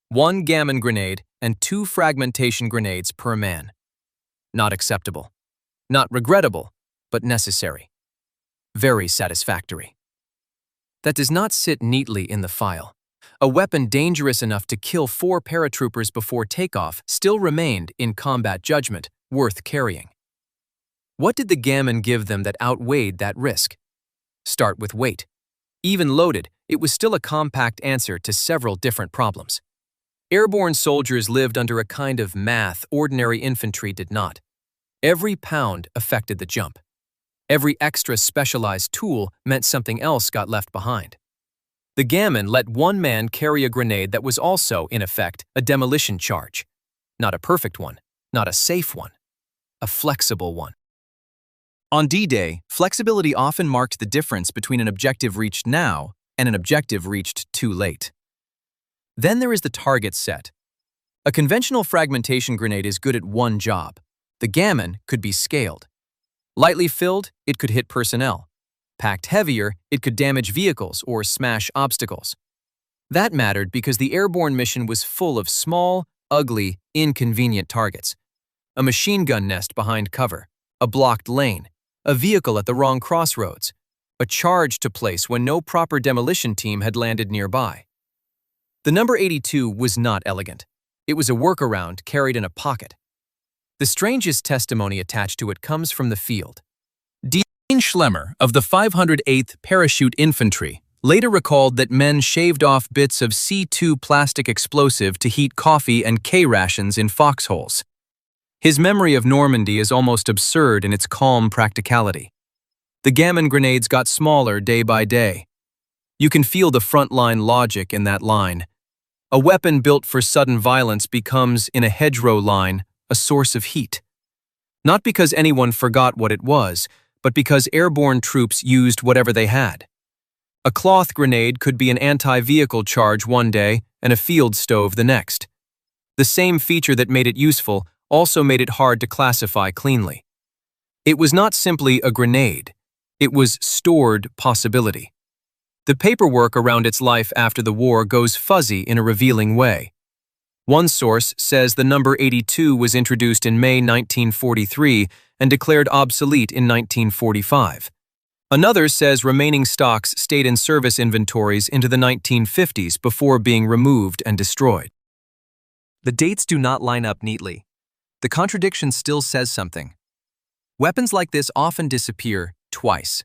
1 Gammon grenade and 2 fragmentation grenades per man. Not acceptable. Not regrettable, but necessary. Very satisfactory. That does not sit neatly in the file. A weapon dangerous enough to kill 4 paratroopers before takeoff still remained, in combat judgment, worth carrying. What did the Gammon give them that outweighed that risk? Start with weight. Even loaded, it was still a compact answer to several different problems. Airborne soldiers lived under a kind of math ordinary infantry did not. Every pound affected the jump. Every extra specialized tool meant something else got left behind. The Gammon let 1 man carry a grenade that was also, in effect, a demolition charge. Not a perfect one, not a safe one, a flexible one. On D-Day, flexibility often marked the difference between an objective reached now and an objective reached too late. Then there is the target set. A conventional fragmentation grenade is good at one job. The Gammon could be scaled. Lightly filled, it could hit personnel. Packed heavier, it could damage vehicles or smash obstacles. That mattered because the airborne mission was full of small, ugly, inconvenient targets. A machine gun nest behind cover, a blocked lane, a vehicle at the wrong crossroads, a charge to place when no proper demolition team had landed nearby. The number 82 was not elegant. It was a workaround carried in a pocket. The strangest testimony attached to it comes from the field. Dean Schlemmer of the 508th Parachute Infantry later recalled that men shaved off bits of C2 plastic explosive to heat coffee and K rations in foxholes. His memory of Normandy is almost absurd in its calm practicality. The Gammon grenades got smaller day by day. You can feel the frontline logic in that line. A weapon built for sudden violence becomes, in a hedgerow line, a source of heat. Not because anyone forgot what it was, but because airborne troops used whatever they had. A cloth grenade could be an anti-vehicle charge one day and a field stove the next. The same feature that made it useful also made it hard to classify cleanly. It was not simply a grenade. It was stored possibility. The paperwork around its life after the war goes fuzzy in a revealing way. One source says the number 82 was introduced in May 1943 and declared obsolete in 1945. Another says remaining stocks stayed in service inventories into the 1950s before being removed and destroyed. The dates do not line up neatly. The contradiction still says something. Weapons like this often disappear twice.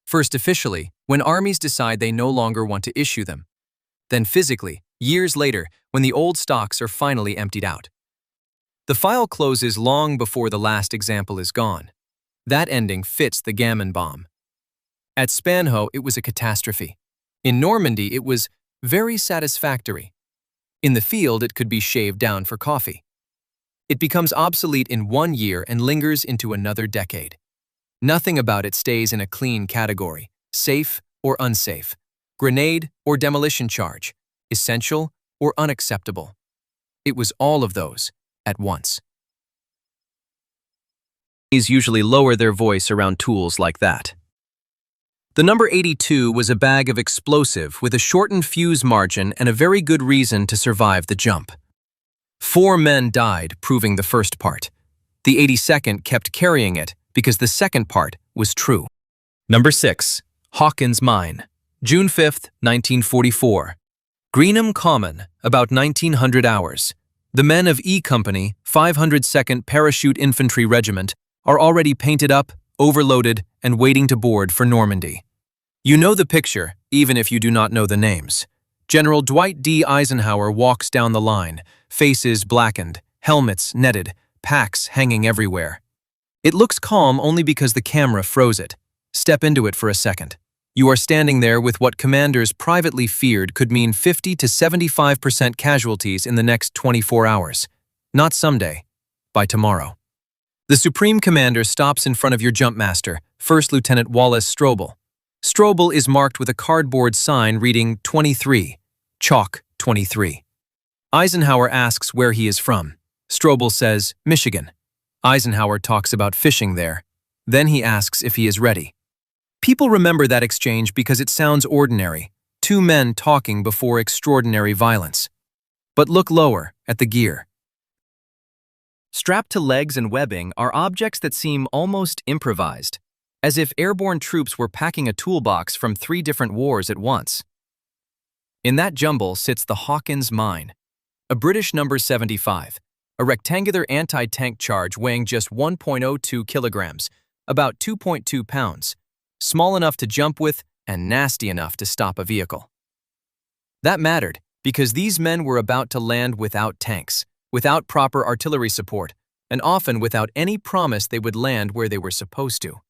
First officially, when armies decide they no longer want to issue them. Then physically, years later, when the old stocks are finally emptied out. The file closes long before the last example is gone. That ending fits the Gammon bomb. At Spanho, it was a catastrophe. In Normandy, it was very satisfactory. In the field, it could be shaved down for coffee. It becomes obsolete in 1 year and lingers into another decade. Nothing about it stays in a clean category, safe or unsafe, grenade or demolition charge, essential or unacceptable. It was all of those at once. These usually lower their voice around tools like that. The number 82 was a bag of explosive with a shortened fuse margin and a very good reason to survive the jump. 4 men died proving the first part. The 82nd kept carrying it because the second part was true. Number 6. Hawkins Mine, June 5, 1944. Greenham Common, about 1900 hours. The men of E Company, 502nd Parachute Infantry Regiment, are already painted up, overloaded, and waiting to board for Normandy. You know the picture, even if you do not know the names. General Dwight D. Eisenhower walks down the line, faces blackened, helmets netted, packs hanging everywhere. It looks calm only because the camera froze it. Step into it for a second. You are standing there with what commanders privately feared could mean 50 to 75% casualties in the next 24 hours. Not someday, by tomorrow. The Supreme Commander stops in front of your jumpmaster, First Lieutenant Wallace Strobel. Strobel is marked with a cardboard sign reading 23, chalk 23. Eisenhower asks where he is from. Strobel says, Michigan. Eisenhower talks about fishing there. Then he asks if he is ready. People remember that exchange because it sounds ordinary, 2 men talking before extraordinary violence. But look lower, at the gear. Strapped to legs and webbing are objects that seem almost improvised, as if airborne troops were packing a toolbox from 3 different wars at once. In that jumble sits the Hawkins mine, a British number 75, a rectangular anti-tank charge weighing just 1.02 kilograms, about 2.2 pounds, small enough to jump with and nasty enough to stop a vehicle. That mattered because these men were about to land without tanks, without proper artillery support, and often without any promise they would land where they were supposed to.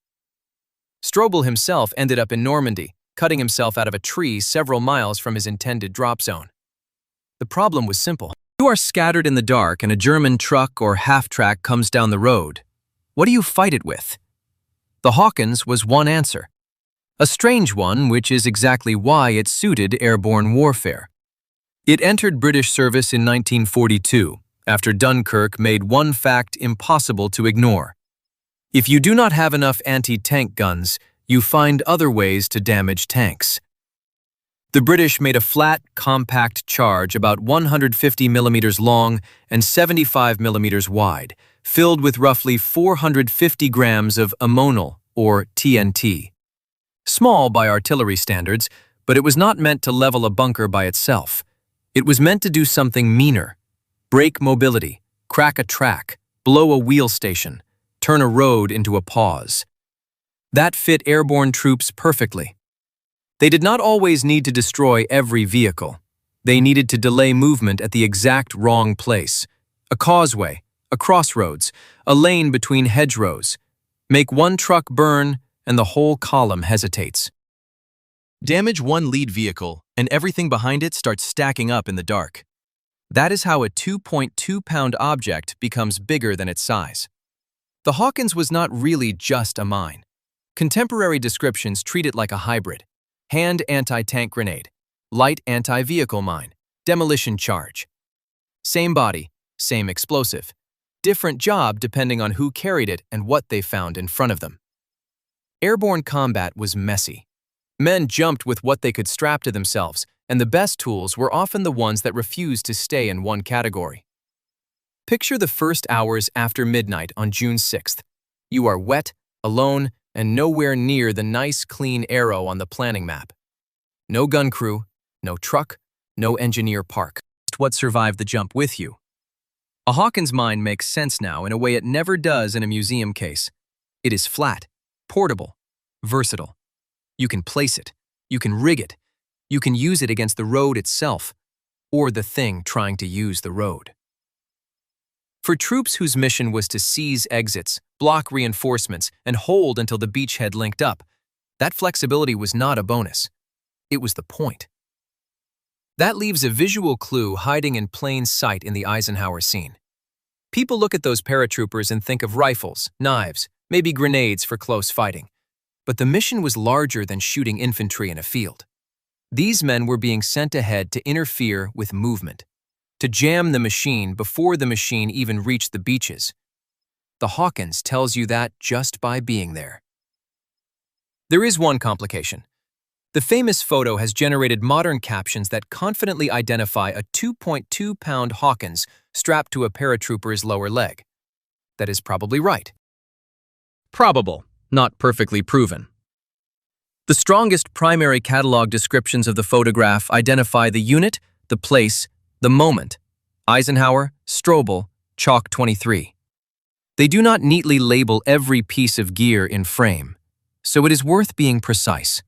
Strobel himself ended up in Normandy, cutting himself out of a tree several miles from his intended drop zone. The problem was simple. You are scattered in the dark and a German truck or half-track comes down the road. What do you fight it with? The Hawkins was one answer. A strange one, which is exactly why it suited airborne warfare. It entered British service in 1942, after Dunkirk made one fact impossible to ignore. If you do not have enough anti-tank guns, you find other ways to damage tanks. The British made a flat, compact charge about 150 millimeters long and 75 millimeters wide, filled with roughly 450 grams of ammonal, or TNT. Small by artillery standards, but it was not meant to level a bunker by itself. It was meant to do something meaner. Break mobility, crack a track, blow a wheel station, turn a road into a pause. That fit airborne troops perfectly. They did not always need to destroy every vehicle. They needed to delay movement at the exact wrong place. A causeway, a crossroads, a lane between hedgerows. Make one truck burn and the whole column hesitates. Damage one lead vehicle and everything behind it starts stacking up in the dark. That is how a 2.2-pound object becomes bigger than its size. The Hawkins was not really just a mine. Contemporary descriptions treat it like a hybrid. Hand anti-tank grenade, light anti-vehicle mine, demolition charge. Same body, same explosive. Different job depending on who carried it and what they found in front of them. Airborne combat was messy. Men jumped with what they could strap to themselves, and the best tools were often the ones that refused to stay in one category. Picture the first hours after midnight on June 6th. You are wet, alone, and nowhere near the nice, clean arrow on the planning map. No gun crew, no truck, no engineer park. What survived the jump with you? A Hawkins mine makes sense now in a way it never does in a museum case. It is flat, portable, versatile. You can place it. You can rig it. You can use it against the road itself, or the thing trying to use the road. For troops whose mission was to seize exits, block reinforcements, and hold until the beachhead linked up, that flexibility was not a bonus. It was the point. That leaves a visual clue hiding in plain sight in the Eisenhower scene. People look at those paratroopers and think of rifles, knives, maybe grenades for close fighting. But the mission was larger than shooting infantry in a field. These men were being sent ahead to interfere with movement, to jam the machine before the machine even reached the beaches. The Hawkins tells you that just by being there. There is one complication. The famous photo has generated modern captions that confidently identify a 2.2-pound Hawkins strapped to a paratrooper's lower leg. That is probably right. Probable, not perfectly proven. The strongest primary catalog descriptions of the photograph identify the unit, the place, the moment. Eisenhower, Strobel, Chalk 23. They do not neatly label every piece of gear in frame, so it is worth being precise.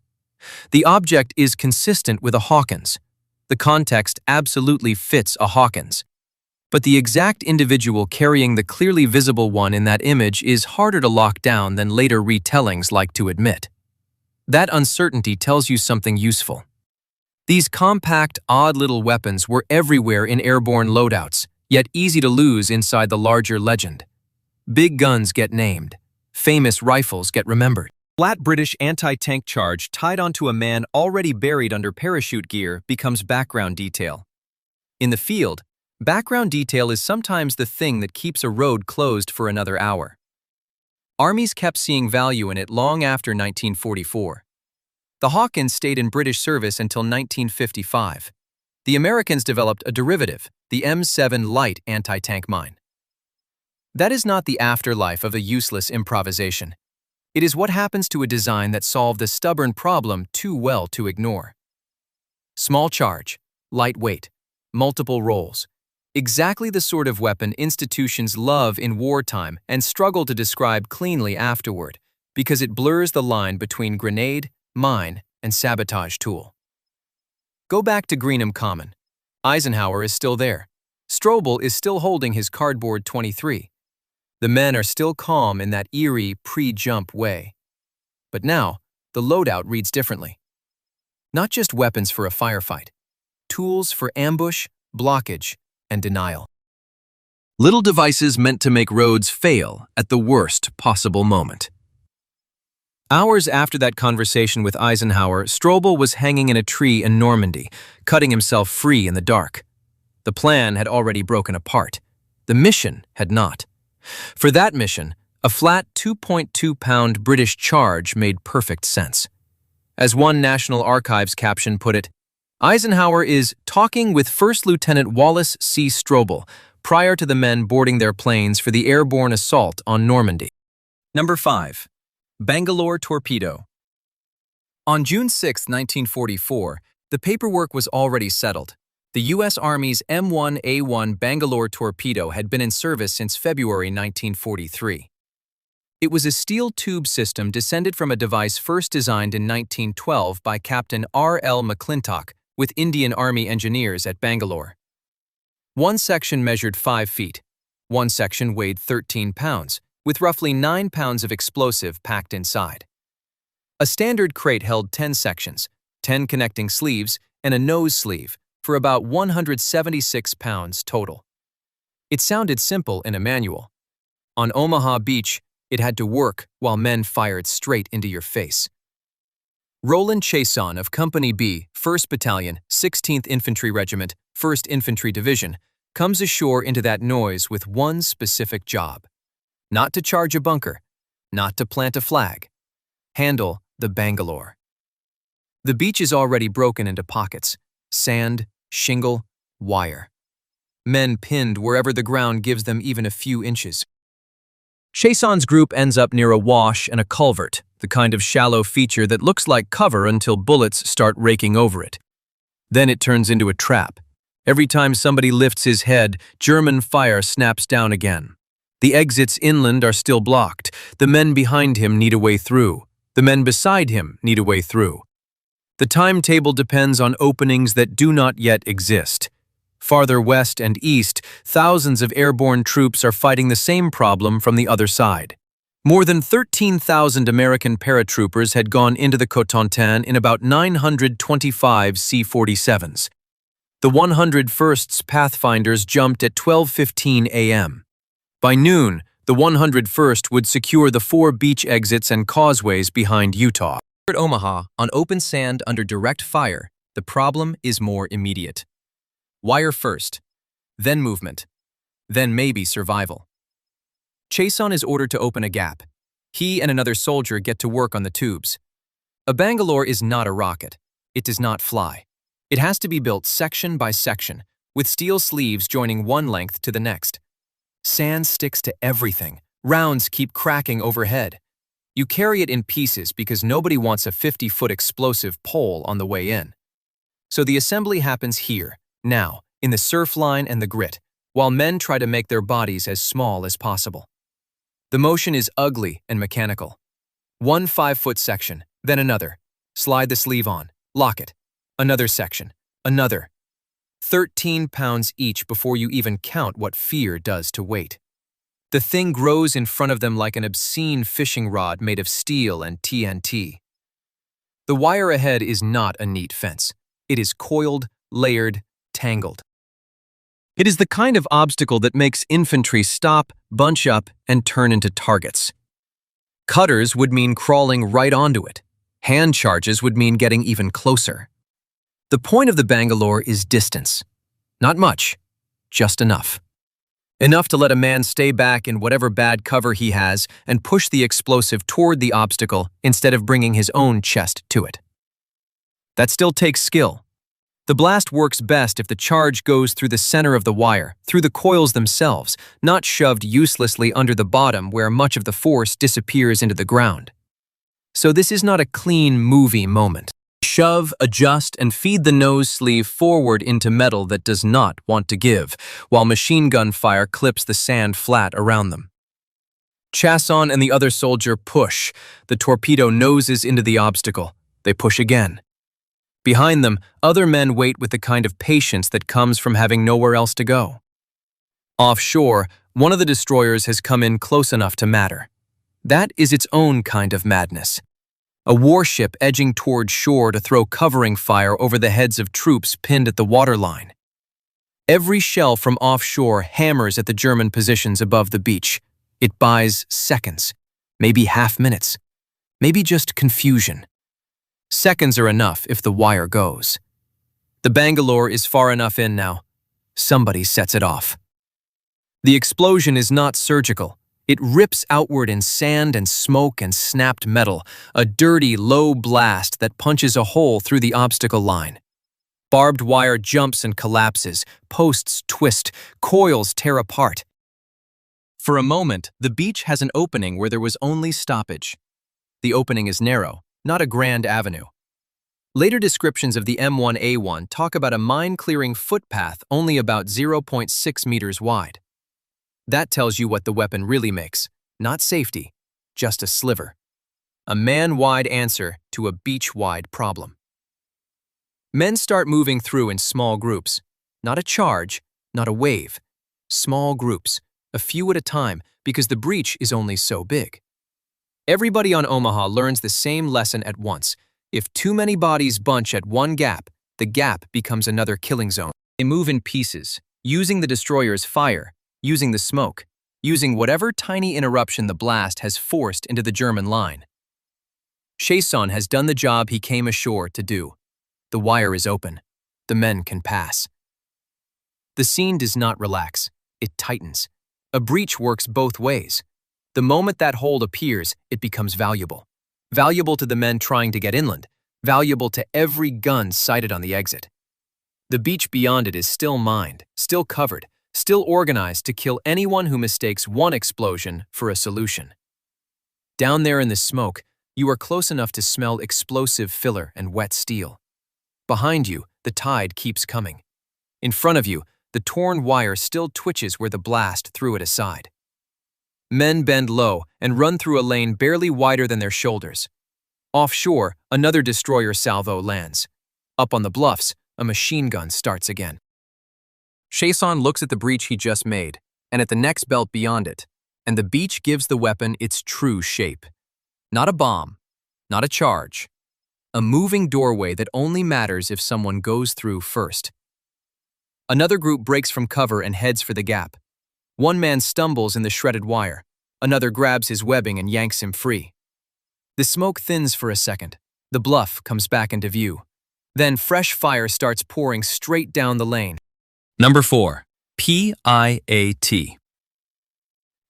The object is consistent with a Hawkins. The context absolutely fits a Hawkins. But the exact individual carrying the clearly visible one in that image is harder to lock down than later retellings like to admit. That uncertainty tells you something useful. These compact, odd little weapons were everywhere in airborne loadouts, yet easy to lose inside the larger legend. Big guns get named. Famous rifles get remembered. Flat British anti-tank charge tied onto a man already buried under parachute gear becomes background detail. In the field, background detail is sometimes the thing that keeps a road closed for another hour. Armies kept seeing value in it long after 1944. The Hawkins stayed in British service until 1955. The Americans developed a derivative, the M7 light anti-tank mine. That is not the afterlife of a useless improvisation. It is what happens to a design that solved a stubborn problem too well to ignore. Small charge, lightweight, multiple roles. Exactly the sort of weapon institutions love in wartime and struggle to describe cleanly afterward, because it blurs the line between grenade, mine, and sabotage tool. Go back to Greenham Common. Eisenhower is still there. Strobel is still holding his cardboard 23. The men are still calm in that eerie pre-jump way. But now, the loadout reads differently. Not just weapons for a firefight, tools for ambush, blockage, and denial. Little devices meant to make roads fail at the worst possible moment. Hours after that conversation with Eisenhower, Strobel was hanging in a tree in Normandy, cutting himself free in the dark. The plan had already broken apart. The mission had not. For that mission, a flat 2.2-pound British charge made perfect sense. As one National Archives caption put it, Eisenhower is talking with First Lieutenant Wallace C. Strobel prior to the men boarding their planes for the airborne assault on Normandy. Number 5. Bangalore torpedo. On June 6, 1944, the paperwork was already settled. The U.S. Army's M1A1 Bangalore torpedo had been in service since February 1943. It was a steel tube system descended from a device first designed in 1912 by Captain R.L. McClintock with Indian Army engineers at Bangalore. One section measured 5 feet. One section weighed 13 pounds, with roughly 9 pounds of explosive packed inside. A standard crate held 10 sections, 10 connecting sleeves, and a nose sleeve, for about 176 pounds total. It sounded simple in a manual. On Omaha Beach, it had to work while men fired straight into your face. Roland Chason of Company B, 1st Battalion, 16th Infantry Regiment, 1st Infantry Division, comes ashore into that noise with one specific job. Not to charge a bunker, not to plant a flag. Handle the Bangalore. The beach is already broken into pockets. Sand, shingle, wire. Men pinned wherever the ground gives them even a few inches. Chason's group ends up near a wash and a culvert, the kind of shallow feature that looks like cover until bullets start raking over it. Then it turns into a trap. Every time somebody lifts his head, German fire snaps down again. The exits inland are still blocked. The men behind him need a way through. The men beside him need a way through. The timetable depends on openings that do not yet exist. Farther west and east, thousands of airborne troops are fighting the same problem from the other side. More than 13,000 American paratroopers had gone into the Cotentin in about 925 C-47s. The 101st's Pathfinders jumped at 12:15 a.m. By noon, the 101st would secure the 4 beach exits and causeways behind Utah. At Omaha, on open sand under direct fire, the problem is more immediate. Wire first, then movement, then maybe survival. Chason is ordered to open a gap. He and another soldier get to work on the tubes. A Bangalore is not a rocket. It does not fly. It has to be built section by section, with steel sleeves joining one length to the next. Sand sticks to everything. Rounds keep cracking overhead. You carry it in pieces because nobody wants a 50-foot explosive pole on the way in. So the assembly happens here, now, in the surf line and the grit, while men try to make their bodies as small as possible. The motion is ugly and mechanical. One 5-foot section, then another. Slide the sleeve on, lock it. Another section, another. 13 pounds each before you even count what fear does to weight. The thing grows in front of them like an obscene fishing rod made of steel and TNT. The wire ahead is not a neat fence. It is coiled, layered, tangled. It is the kind of obstacle that makes infantry stop, bunch up, and turn into targets. Cutters would mean crawling right onto it. Hand charges would mean getting even closer. The point of the Bangalore is distance. Not much, just enough. Enough to let a man stay back in whatever bad cover he has and push the explosive toward the obstacle instead of bringing his own chest to it. That still takes skill. The blast works best if the charge goes through the center of the wire, through the coils themselves, not shoved uselessly under the bottom where much of the force disappears into the ground. So this is not a clean movie moment. Shove, adjust, and feed the nose sleeve forward into metal that does not want to give, while machine gun fire clips the sand flat around them. Chason and the other soldier push. The torpedo noses into the obstacle. They push again. Behind them, other men wait with the kind of patience that comes from having nowhere else to go. Offshore, one of the destroyers has come in close enough to matter. That is its own kind of madness. A warship edging toward shore to throw covering fire over the heads of troops pinned at the waterline. Every shell from offshore hammers at the German positions above the beach. It buys seconds, maybe half minutes, maybe just confusion. Seconds are enough if the wire goes. The Bangalore is far enough in now. Somebody sets it off. The explosion is not surgical. It rips outward in sand and smoke and snapped metal, a dirty, low blast that punches a hole through the obstacle line. Barbed wire jumps and collapses, posts twist, coils tear apart. For a moment, the beach has an opening where there was only stoppage. The opening is narrow, not a grand avenue. Later descriptions of the M1A1 talk about a mine-clearing footpath only about 0.6 meters wide. That tells you what the weapon really makes, not safety, just a sliver. A man-wide answer to a beach-wide problem. Men start moving through in small groups. Not a charge, not a wave. Small groups, a few at a time, because the breach is only so big. Everybody on Omaha learns the same lesson at once. If too many bodies bunch at one gap, the gap becomes another killing zone. They move in pieces, using the destroyer's fire, using the smoke, using whatever tiny interruption the blast has forced into the German line. Chason has done the job he came ashore to do. The wire is open. The men can pass. The scene does not relax. It tightens. A breach works both ways. The moment that hold appears, it becomes valuable. Valuable to the men trying to get inland. Valuable to every gun sighted on the exit. The beach beyond it is still mined, still covered, still organized to kill anyone who mistakes one explosion for a solution. Down there in the smoke, you are close enough to smell explosive filler and wet steel. Behind you, the tide keeps coming. In front of you, the torn wire still twitches where the blast threw it aside. Men bend low and run through a lane barely wider than their shoulders. Offshore, another destroyer salvo lands. Up on the bluffs, a machine gun starts again. Chason looks at the breach he just made, and at the next belt beyond it, and the beach gives the weapon its true shape. Not a bomb, not a charge. A moving doorway that only matters if someone goes through first. Another group breaks from cover and heads for the gap. One man stumbles in the shredded wire. Another grabs his webbing and yanks him free. The smoke thins for a second. The bluff comes back into view. Then fresh fire starts pouring straight down the lane. Number 4. PIAT.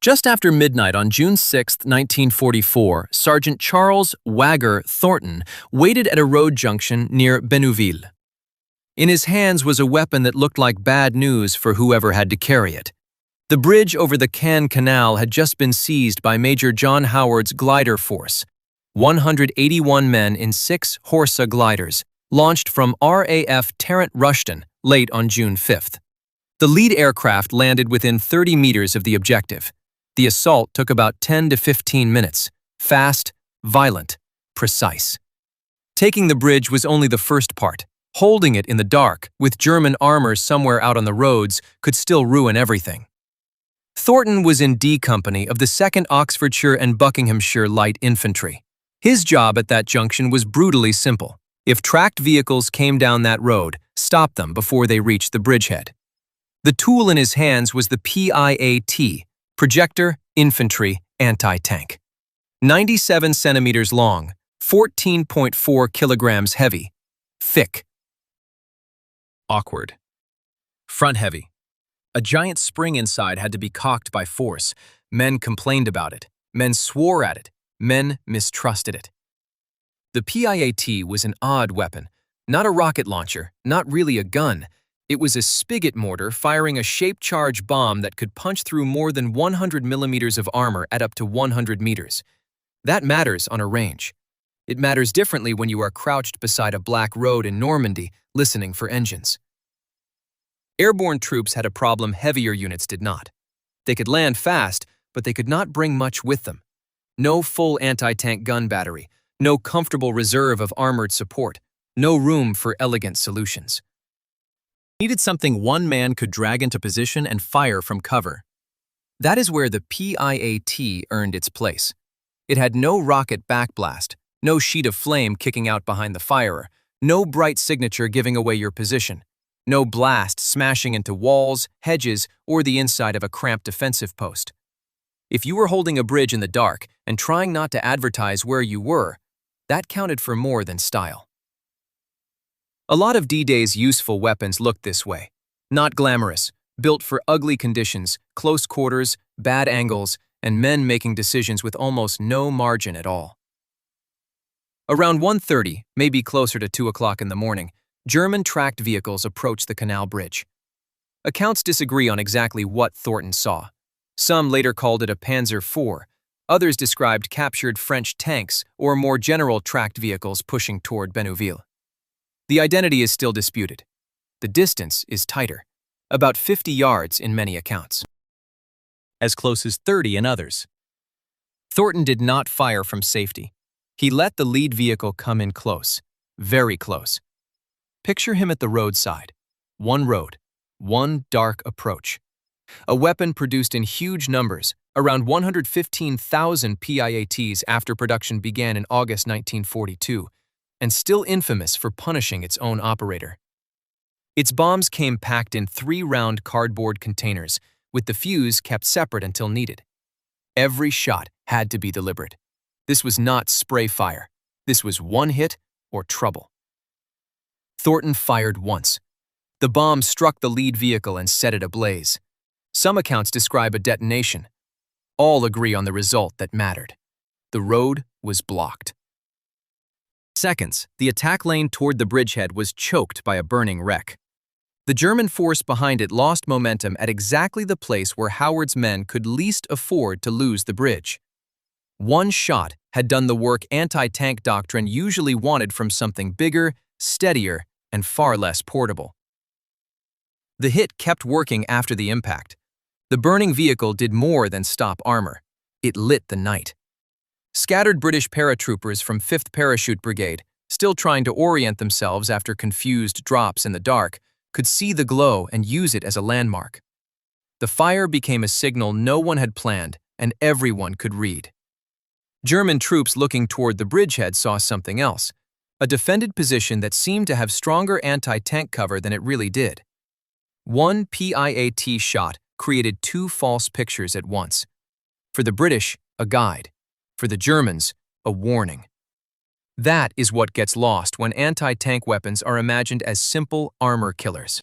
Just after midnight on June 6, 1944, Sergeant Charles Wagger Thornton waited at a road junction near Bénouville. In his hands was a weapon that looked like bad news for whoever had to carry it. The bridge over the Cannes Canal had just been seized by Major John Howard's glider force, 181 men in 6 Horsa gliders, launched from RAF Tarrant Rushton late on June 5th. The lead aircraft landed within 30 meters of the objective. The assault took about 10 to 15 minutes. Fast, violent, precise. Taking the bridge was only the first part. Holding it in the dark, with German armor somewhere out on the roads, could still ruin everything. Thornton was in D Company of the 2nd Oxfordshire and Buckinghamshire Light Infantry. His job at that junction was brutally simple. If tracked vehicles came down that road, stop them before they reached the bridgehead. The tool in his hands was the PIAT, Projector Infantry Anti-Tank. 97 centimeters long, 14.4 kilograms heavy, thick. Awkward. Front heavy. A giant spring inside had to be cocked by force. Men complained about it. Men swore at it. Men mistrusted it. The PIAT was an odd weapon. Not a rocket launcher, not really a gun. It was a spigot mortar firing a shape charge bomb that could punch through more than 100 millimeters of armor at up to 100 meters. That matters on a range. It matters differently when you are crouched beside a black road in Normandy, listening for engines. Airborne troops had a problem heavier units did not. They could land fast, but they could not bring much with them. No full anti-tank gun battery, no comfortable reserve of armored support, no room for elegant solutions. Needed something one man could drag into position and fire from cover. That is where the PIAT earned its place. It had no rocket backblast, no sheet of flame kicking out behind the firer, no bright signature giving away your position, no blast smashing into walls, hedges, or the inside of a cramped defensive post. If you were holding a bridge in the dark and trying not to advertise where you were, that counted for more than style. A lot of D-Day's useful weapons looked this way. Not glamorous, built for ugly conditions, close quarters, bad angles, and men making decisions with almost no margin at all. Around 1:30, maybe closer to 2 o'clock in the morning, German tracked vehicles approached the canal bridge. Accounts disagree on exactly what Thornton saw. Some later called it a Panzer IV. Others described captured French tanks or more general tracked vehicles pushing toward Bénouville. The identity is still disputed. The distance is tighter, about 50 yards in many accounts. As close as 30 in others. Thornton did not fire from safety. He let the lead vehicle come in close, very close. Picture him at the roadside. One road, one dark approach. A weapon produced in huge numbers, around 115,000 PIATs after production began in August 1942, and still infamous for punishing its own operator. Its bombs came packed in 3-round cardboard containers, with the fuse kept separate until needed. Every shot had to be deliberate. This was not spray fire. This was one hit or trouble. Thornton fired once. The bomb struck the lead vehicle and set it ablaze. Some accounts describe a detonation. All agree on the result that mattered. The road was blocked. Seconds, the attack lane toward the bridgehead was choked by a burning wreck. The German force behind it lost momentum at exactly the place where Howard's men could least afford to lose the bridge. One shot had done the work anti-tank doctrine usually wanted from something bigger, steadier, and far less portable. The hit kept working after the impact. The burning vehicle did more than stop armor. It lit the night. Scattered British paratroopers from 5th Parachute Brigade, still trying to orient themselves after confused drops in the dark, could see the glow and use it as a landmark. The fire became a signal no one had planned and everyone could read. German troops looking toward the bridgehead saw something else, a defended position that seemed to have stronger anti-tank cover than it really did. One PIAT shot created two false pictures at once. For the British, a guide. For the Germans, a warning. That is what gets lost when anti-tank weapons are imagined as simple armor killers.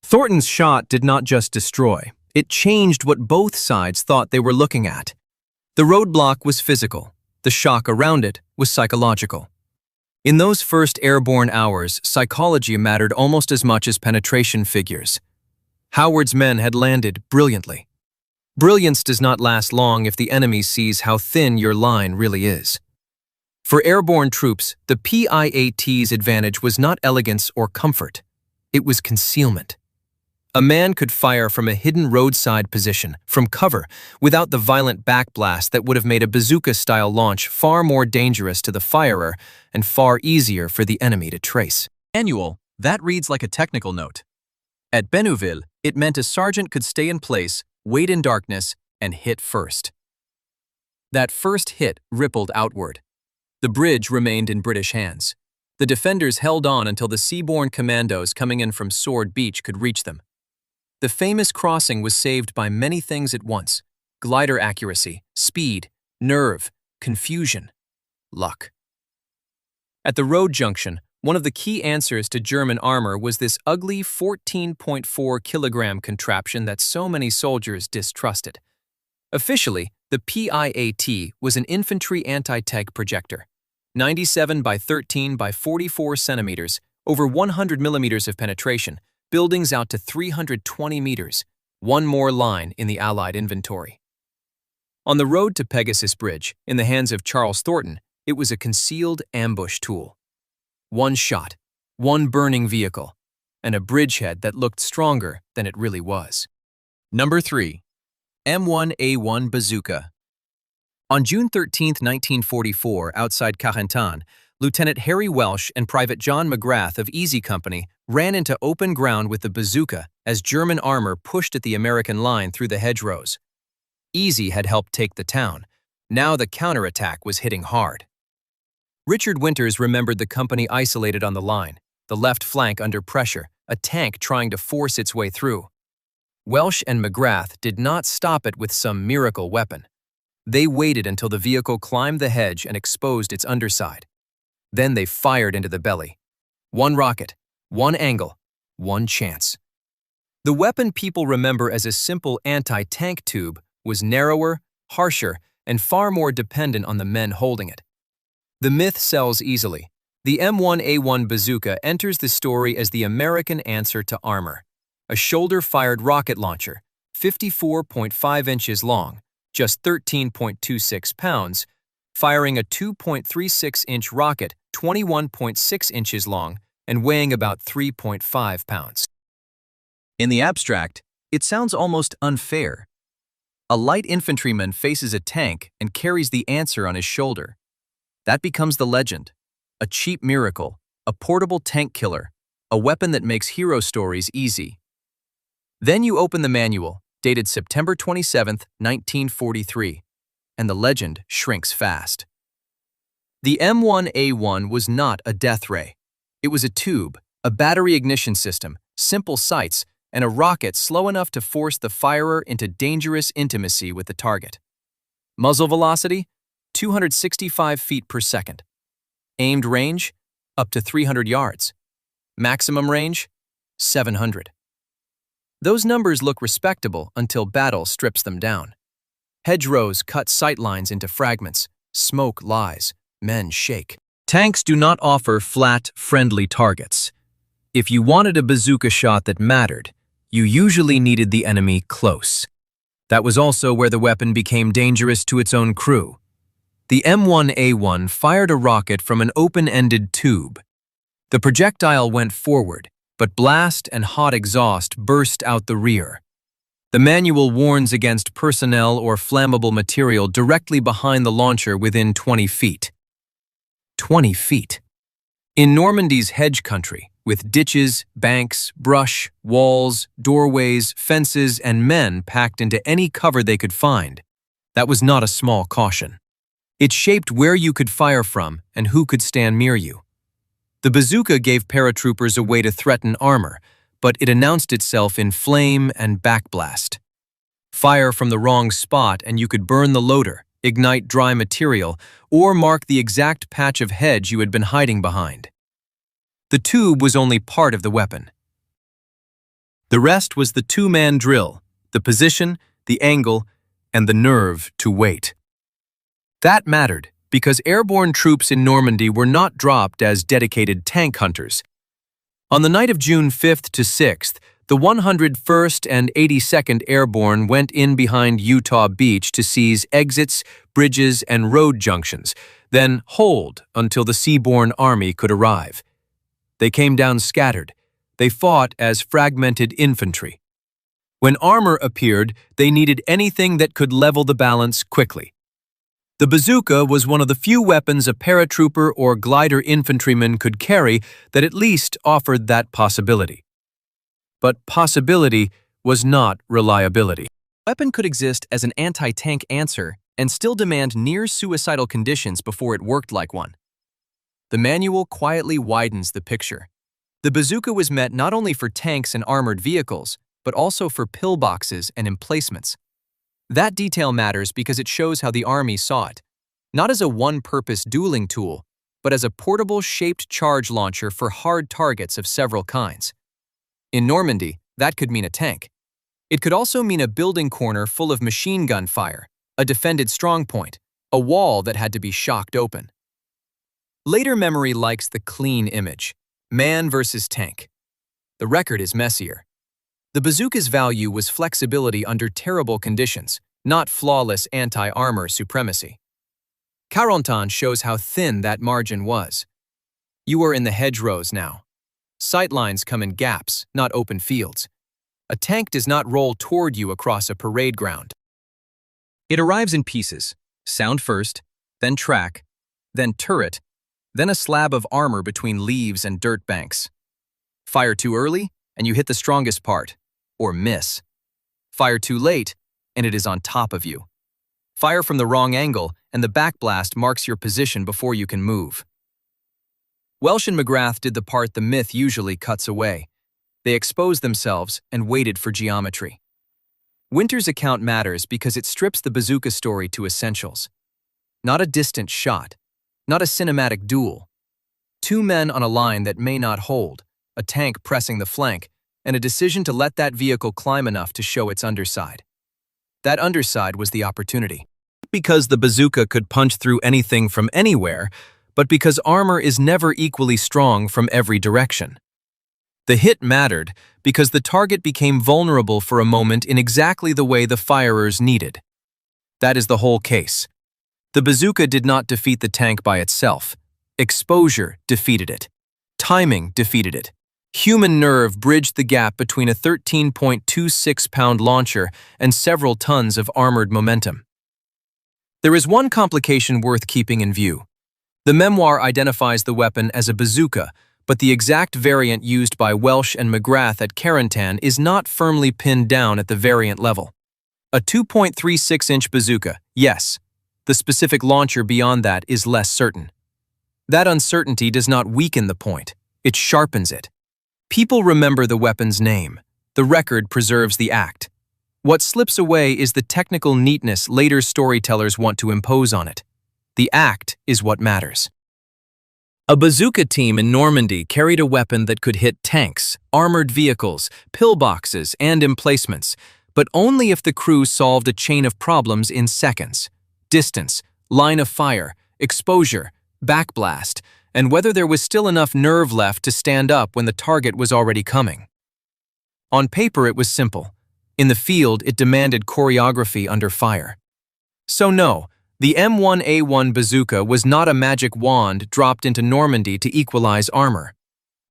Thornton's shot did not just destroy, it changed what both sides thought they were looking at. The roadblock was physical, the shock around it was psychological. In those first airborne hours, psychology mattered almost as much as penetration figures. Howard's men had landed brilliantly. Brilliance does not last long if the enemy sees how thin your line really is. For airborne troops, the PIAT's advantage was not elegance or comfort. It was concealment. A man could fire from a hidden roadside position, from cover, without the violent backblast that would have made a bazooka-style launch far more dangerous to the firer and far easier for the enemy to trace. Manual, that reads like a technical note. At Bénouville, it meant a sergeant could stay in place, wait in darkness, and hit first. That first hit rippled outward. The bridge remained in British hands. The defenders held on until the seaborne commandos coming in from Sword Beach could reach them. The famous crossing was saved by many things at once: glider accuracy, speed, nerve, confusion, luck. At the road junction, one of the key answers to German armor was this ugly 14.4 kilogram contraption that so many soldiers distrusted. Officially, the PIAT was an infantry anti-tank projector. 97 by 13 by 44 centimeters, over 100 millimeters of penetration, buildings out to 320 meters, one more line in the Allied inventory. On the road to Pegasus Bridge, in the hands of Charles Thornton, it was a concealed ambush tool. One shot, one burning vehicle, and a bridgehead that looked stronger than it really was. Number 3. M1A1 Bazooka. On June 13, 1944, outside Carentan, Lieutenant Harry Welsh and Private John McGrath of Easy Company ran into open ground with the bazooka as German armor pushed at the American line through the hedgerows. Easy had helped take the town. Now the counterattack was hitting hard. Richard Winters remembered the company isolated on the line, the left flank under pressure, a tank trying to force its way through. Welsh and McGrath did not stop it with some miracle weapon. They waited until the vehicle climbed the hedge and exposed its underside. Then they fired into the belly. One rocket, one angle, one chance. The weapon people remember as a simple anti-tank tube was narrower, harsher, and far more dependent on the men holding it. The myth sells easily. The M1A1 bazooka enters the story as the American answer to armor. A shoulder-fired rocket launcher, 54.5 inches long, just 13.26 pounds, firing a 2.36-inch rocket 21.6 inches long and weighing about 3.5 pounds. In the abstract, it sounds almost unfair. A light infantryman faces a tank and carries the answer on his shoulder. That becomes the legend, a cheap miracle, a portable tank killer, a weapon that makes hero stories easy. Then you open the manual, dated September 27, 1943, and the legend shrinks fast. The M1A1 was not a death ray. It was a tube, a battery ignition system, simple sights, and a rocket slow enough to force the firer into dangerous intimacy with the target. Muzzle velocity? 265 feet per second. Aimed range? Up to 300 yards. Maximum range? 700. Those numbers look respectable until battle strips them down. Hedgerows cut sightlines into fragments. Smoke lies. Men shake. Tanks do not offer flat, friendly targets. If you wanted a bazooka shot that mattered, you usually needed the enemy close. That was also where the weapon became dangerous to its own crew. The M1A1 fired a rocket from an open-ended tube. The projectile went forward, but blast and hot exhaust burst out the rear. The manual warns against personnel or flammable material directly behind the launcher within 20 feet. 20 feet. In Normandy's hedge country, with ditches, banks, brush, walls, doorways, fences, and men packed into any cover they could find, that was not a small caution. It shaped where you could fire from and who could stand near you. The bazooka gave paratroopers a way to threaten armor, but it announced itself in flame and backblast. Fire from the wrong spot and you could burn the loader, ignite dry material, or mark the exact patch of hedge you had been hiding behind. The tube was only part of the weapon. The rest was the two-man drill, the position, the angle, and the nerve to wait. That mattered because airborne troops in Normandy were not dropped as dedicated tank hunters. On the night of June 5th to 6th, the 101st and 82nd Airborne went in behind Utah Beach to seize exits, bridges, and road junctions, then hold until the seaborne army could arrive. They came down scattered. They fought as fragmented infantry. When armor appeared, they needed anything that could level the balance quickly. The bazooka was one of the few weapons a paratrooper or glider infantryman could carry that at least offered that possibility. But possibility was not reliability. The weapon could exist as an anti-tank answer and still demand near-suicidal conditions before it worked like one. The manual quietly widens the picture. The bazooka was meant not only for tanks and armored vehicles, but also for pillboxes and emplacements. That detail matters because it shows how the Army saw it, not as a one-purpose dueling tool, but as a portable shaped charge launcher for hard targets of several kinds. In Normandy, that could mean a tank. It could also mean a building corner full of machine gun fire, a defended strongpoint, a wall that had to be shocked open. Later memory likes the clean image, man versus tank. The record is messier. The bazooka's value was flexibility under terrible conditions, not flawless anti-armor supremacy. Carentan shows how thin that margin was. You are in the hedgerows now. Sightlines come in gaps, not open fields. A tank does not roll toward you across a parade ground. It arrives in pieces, sound first, then track, then turret, then a slab of armor between leaves and dirt banks. Fire too early, and you hit the strongest part, or miss. Fire too late, and it is on top of you. Fire from the wrong angle, and the backblast marks your position before you can move. Welsh and McGrath did the part the myth usually cuts away. They exposed themselves and waited for geometry. Winter's account matters because it strips the bazooka story to essentials. Not a distant shot, not a cinematic duel. Two men on a line that may not hold, a tank pressing the flank, and a decision to let that vehicle climb enough to show its underside. That underside was the opportunity. Not because the bazooka could punch through anything from anywhere, but because armor is never equally strong from every direction. The hit mattered because the target became vulnerable for a moment in exactly the way the firers needed. That is the whole case. The bazooka did not defeat the tank by itself. Exposure defeated it. Timing defeated it. Human nerve bridged the gap between a 13.26-pound launcher and several tons of armored momentum. There is one complication worth keeping in view. The memoir identifies the weapon as a bazooka, but the exact variant used by Welsh and McGrath at Carentan is not firmly pinned down at the variant level. A 2.36-inch bazooka, yes. The specific launcher beyond that is less certain. That uncertainty does not weaken the point, it sharpens it. People remember the weapon's name. The record preserves the act. What slips away is the technical neatness later storytellers want to impose on it. The act is what matters. A bazooka team in Normandy carried a weapon that could hit tanks, armored vehicles, pillboxes, and emplacements, but only if the crew solved a chain of problems in seconds. Distance, line of fire, exposure, backblast, and whether there was still enough nerve left to stand up when the target was already coming. On paper, it was simple. In the field, it demanded choreography under fire. So no, the M1A1 bazooka was not a magic wand dropped into Normandy to equalize armor.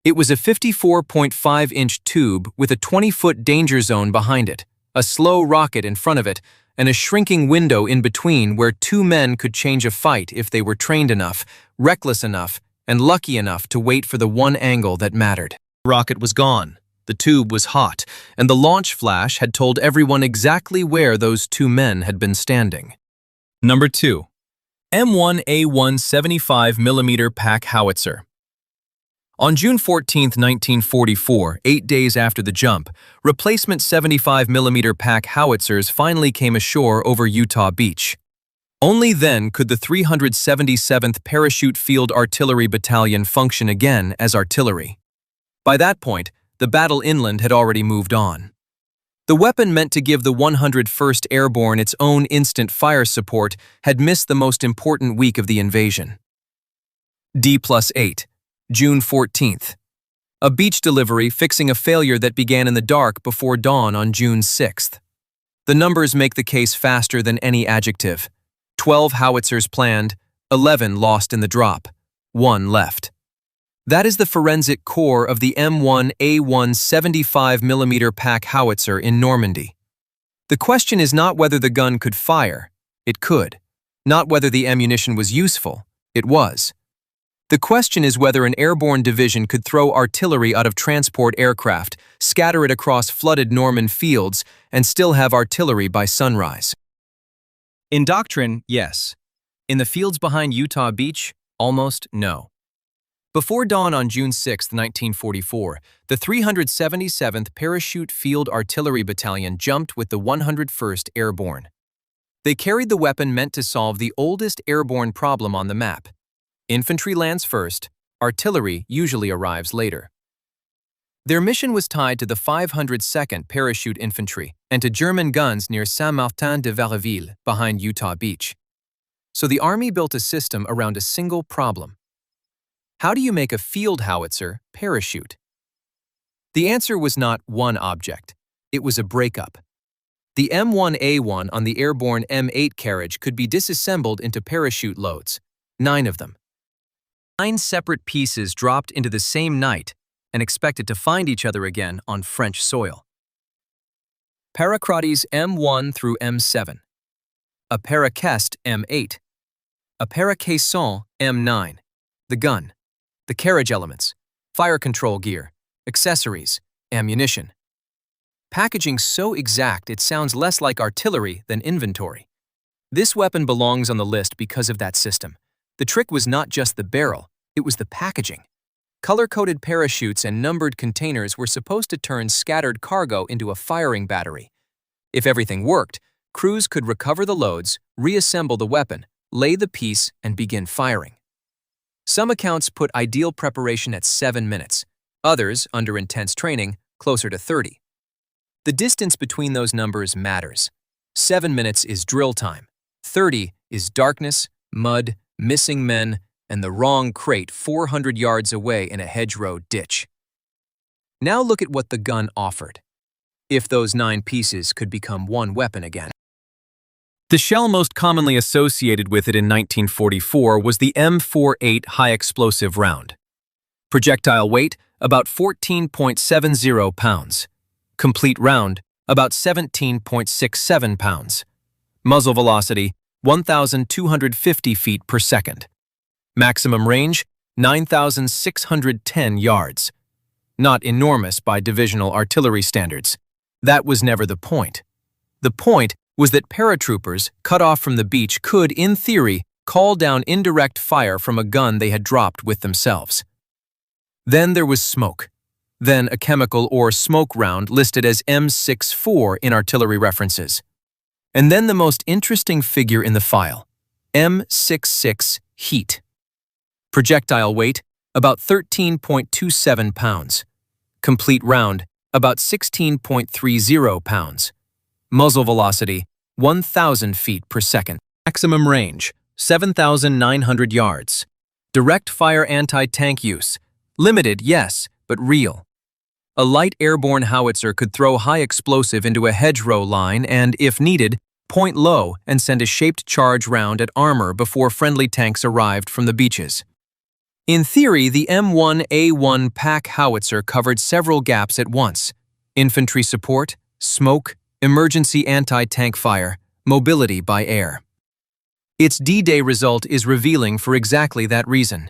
It was a 54.5-inch tube with a 20-foot danger zone behind it, a slow rocket in front of it, and a shrinking window in between where two men could change a fight if they were trained enough, reckless enough, and lucky enough to wait for the one angle that mattered. The rocket was gone, the tube was hot, and the launch flash had told everyone exactly where those two men had been standing. Number 2. M1A1 75mm Pack Howitzer. On June 14, 1944, 8 days after the jump, replacement 75mm Pack howitzers finally came ashore over Utah Beach. Only then could the 377th Parachute Field Artillery Battalion function again as artillery. By that point, the battle inland had already moved on. The weapon meant to give the 101st Airborne its own instant fire support had missed the most important week of the invasion. D+8. June 14th. A beach delivery fixing a failure that began in the dark before dawn on June 6th. The numbers make the case faster than any adjective. 12 howitzers planned, 11 lost in the drop, 1 left. That is the forensic core of the M1A1 75mm Pack howitzer in Normandy. The question is not whether the gun could fire, it could. Not whether the ammunition was useful, it was. The question is whether an airborne division could throw artillery out of transport aircraft, scatter it across flooded Norman fields, and still have artillery by sunrise. In doctrine, yes. In the fields behind Utah Beach, almost no. Before dawn on June 6, 1944, the 377th Parachute Field Artillery Battalion jumped with the 101st Airborne. They carried the weapon meant to solve the oldest airborne problem on the map. Infantry lands first, artillery usually arrives later. Their mission was tied to the 502nd Parachute Infantry and to German guns near Saint-Martin-de-Varreville behind Utah Beach. So the Army built a system around a single problem. How do you make a field howitzer parachute? The answer was not one object. It was a breakup. The M1A1 on the airborne M8 carriage could be disassembled into parachute loads, 9 of them. 9 separate pieces dropped into the same night and expected to find each other again on French soil. Paratroopers M1 through M7. A paracaisse M8. A paracaisson M9. The gun. The carriage elements. Fire control gear. Accessories. Ammunition. Packaging so exact it sounds less like artillery than inventory. This weapon belongs on the list because of that system. The trick was not just the barrel, it was the packaging. Color-coded parachutes and numbered containers were supposed to turn scattered cargo into a firing battery. If everything worked, crews could recover the loads, reassemble the weapon, lay the piece, and begin firing. Some accounts put ideal preparation at 7 minutes, others, under intense training, closer to 30. The distance between those numbers matters. 7 minutes is drill time. 30 is darkness, mud, missing men, and the wrong crate 400 yards away in a hedgerow ditch. Now look at what the gun offered. If those 9 pieces could become one weapon again. The shell most commonly associated with it in 1944 was the M48 high-explosive round. Projectile weight, about 14.70 pounds. Complete round, about 17.67 pounds. Muzzle velocity, 1,250 feet per second. Maximum range, 9,610 yards. Not enormous by divisional artillery standards. That was never the point. The point was that paratroopers, cut off from the beach, could, in theory, call down indirect fire from a gun they had dropped with themselves. Then there was smoke. Then a chemical or smoke round listed as M64 in artillery references. And then the most interesting figure in the file, M66 heat. Projectile weight, about 13.27 pounds. Complete round, about 16.30 pounds. Muzzle velocity, 1,000 feet per second. Maximum range, 7,900 yards. Direct fire anti-tank use. Limited, yes, but real. A light airborne howitzer could throw high explosive into a hedgerow line and, if needed, point low and send a shaped charge round at armor before friendly tanks arrived from the beaches. In theory, the M1A1 Pack howitzer covered several gaps at once: infantry support, smoke, emergency anti-tank fire, mobility by air. Its D-Day result is revealing for exactly that reason.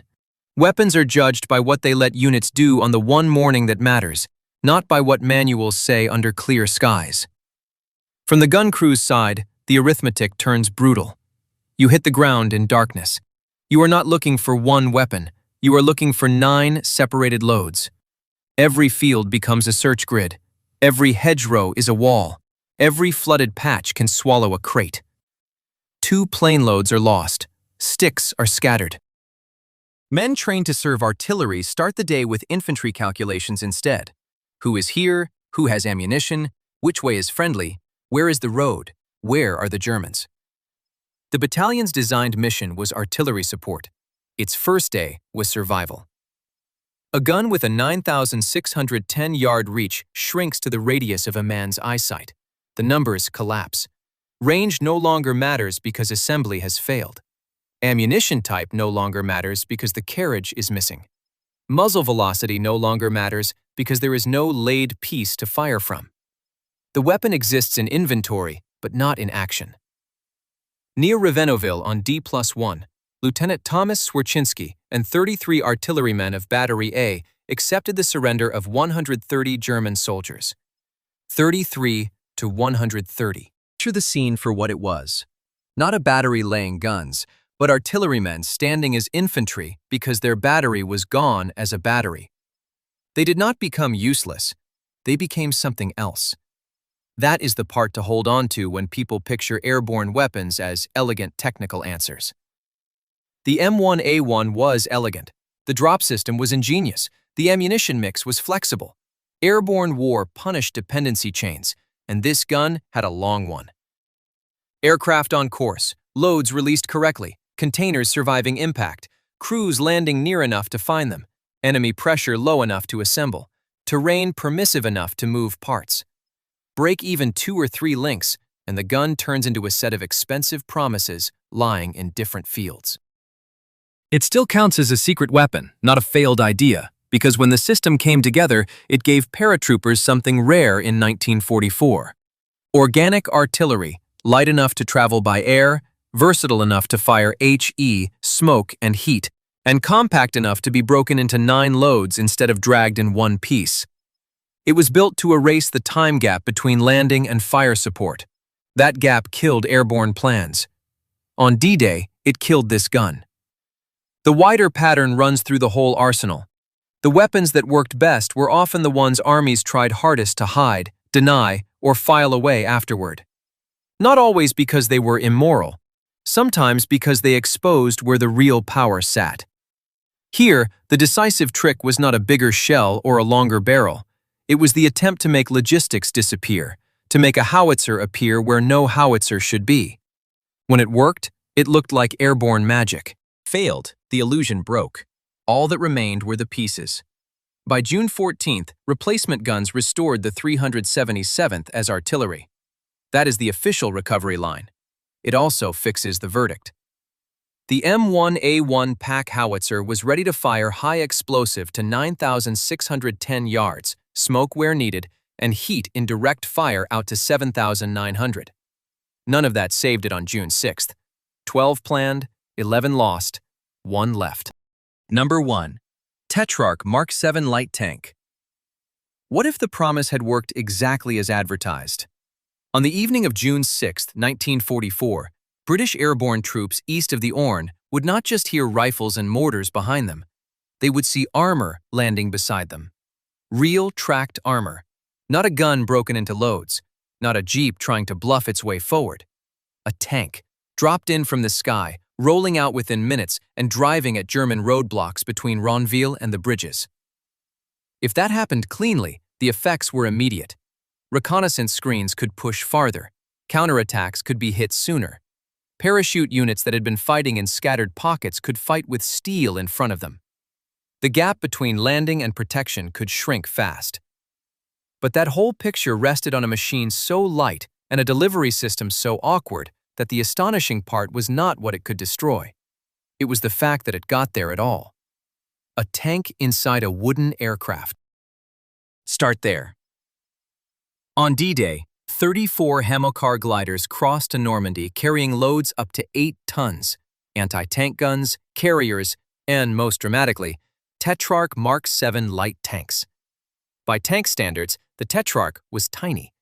Weapons are judged by what they let units do on the one morning that matters, not by what manuals say under clear skies. From the gun crew's side, the arithmetic turns brutal. You hit the ground in darkness. You are not looking for one weapon. You are looking for 9 separated loads. Every field becomes a search grid. Every hedgerow is a wall. Every flooded patch can swallow a crate. 2 plane loads are lost. Sticks are scattered. Men trained to serve artillery start the day with infantry calculations instead. Who is here? Who has ammunition? Which way is friendly? Where is the road? Where are the Germans? The battalion's designed mission was artillery support. Its first day was survival. A gun with a 9,610-yard reach shrinks to the radius of a man's eyesight. The numbers collapse. Range no longer matters because assembly has failed. Ammunition type no longer matters because the carriage is missing. Muzzle velocity no longer matters because there is no laid piece to fire from. The weapon exists in inventory, but not in action. Near Ravenoville on D+1, Lieutenant Thomas Swerczynski and 33 artillerymen of Battery A accepted the surrender of 130 German soldiers. 33 to 130. Picture the scene for what it was. Not a battery laying guns, but artillerymen standing as infantry because their battery was gone as a battery. They did not become useless. They became something else. That is the part to hold on to when people picture airborne weapons as elegant technical answers. The M1A1 was elegant. The drop system was ingenious. The ammunition mix was flexible. Airborne war punished dependency chains, and this gun had a long one. Aircraft on course, loads released correctly, containers surviving impact, crews landing near enough to find them, enemy pressure low enough to assemble, terrain permissive enough to move parts. Break even 2 or 3 links, and the gun turns into a set of expensive promises lying in different fields. It still counts as a secret weapon, not a failed idea, because when the system came together, it gave paratroopers something rare in 1944. Organic artillery, light enough to travel by air, versatile enough to fire HE, smoke, and heat, and compact enough to be broken into 9 loads instead of dragged in one piece. It was built to erase the time gap between landing and fire support. That gap killed airborne plans. On D-Day, it killed this gun. The wider pattern runs through the whole arsenal. The weapons that worked best were often the ones armies tried hardest to hide, deny, or file away afterward. Not always because they were immoral, sometimes because they exposed where the real power sat. Here, the decisive trick was not a bigger shell or a longer barrel. It was the attempt to make logistics disappear, to make a howitzer appear where no howitzer should be. When it worked, it looked like airborne magic. Failed, the illusion broke. All that remained were the pieces. By June 14th, replacement guns restored the 377th as artillery. That is the official recovery line. It also fixes the verdict. The M1A1 pack howitzer was ready to fire high explosive to 9,610 yards, smoke where needed, and heat in direct fire out to 7,900. None of that saved it on June 6th. 12 planned, 11 lost, 1 left. Number 1. Tetrarch Mark VII Light Tank. What if the promise had worked exactly as advertised? On the evening of June 6, 1944, British airborne troops east of the Orne would not just hear rifles and mortars behind them. They would see armor landing beside them. Real tracked armor. Not a gun broken into loads. Not a jeep trying to bluff its way forward. A tank, dropped in from the sky, rolling out within minutes and driving at German roadblocks between Ronville and the bridges. If that happened cleanly, the effects were immediate. Reconnaissance screens could push farther. Counterattacks could be hit sooner. Parachute units that had been fighting in scattered pockets could fight with steel in front of them. The gap between landing and protection could shrink fast. But that whole picture rested on a machine so light and a delivery system so awkward that the astonishing part was not what it could destroy. It was the fact that it got there at all. A tank inside a wooden aircraft. Start there. On D-Day, 34 Hamilcar gliders crossed to Normandy carrying loads up to 8 tons, anti-tank guns, carriers, and, most dramatically, Tetrarch Mark VII light tanks. By tank standards, the Tetrarch was tiny.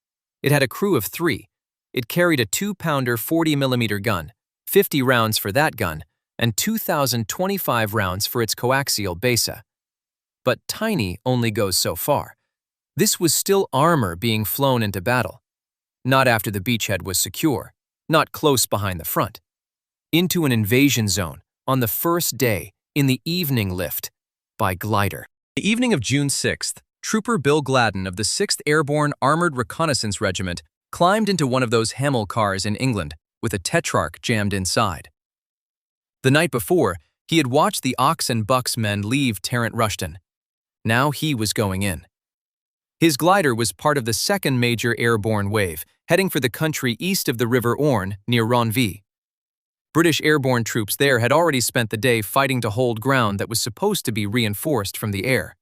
It had a crew of 3. It carried a 2-pounder 40mm gun, 50 rounds for that gun, and 2,025 rounds for its coaxial besa. But tiny only goes so far. This was still armor being flown into battle. Not after the beachhead was secure, not close behind the front. Into an invasion zone, on the first day, in the evening lift, by glider. The evening of June 6th, Trooper Bill Gladden of the 6th Airborne Armored Reconnaissance Regiment climbed into one of those Hamilcars in England, with a Tetrarch jammed inside. The night before, he had watched the Ox and Bucks men leave Tarrant Rushton. Now he was going in. His glider was part of the 2nd major airborne wave, heading for the country east of the River Orne near Ronvi. British airborne troops there had already spent the day fighting to hold ground that was supposed to be reinforced from the air.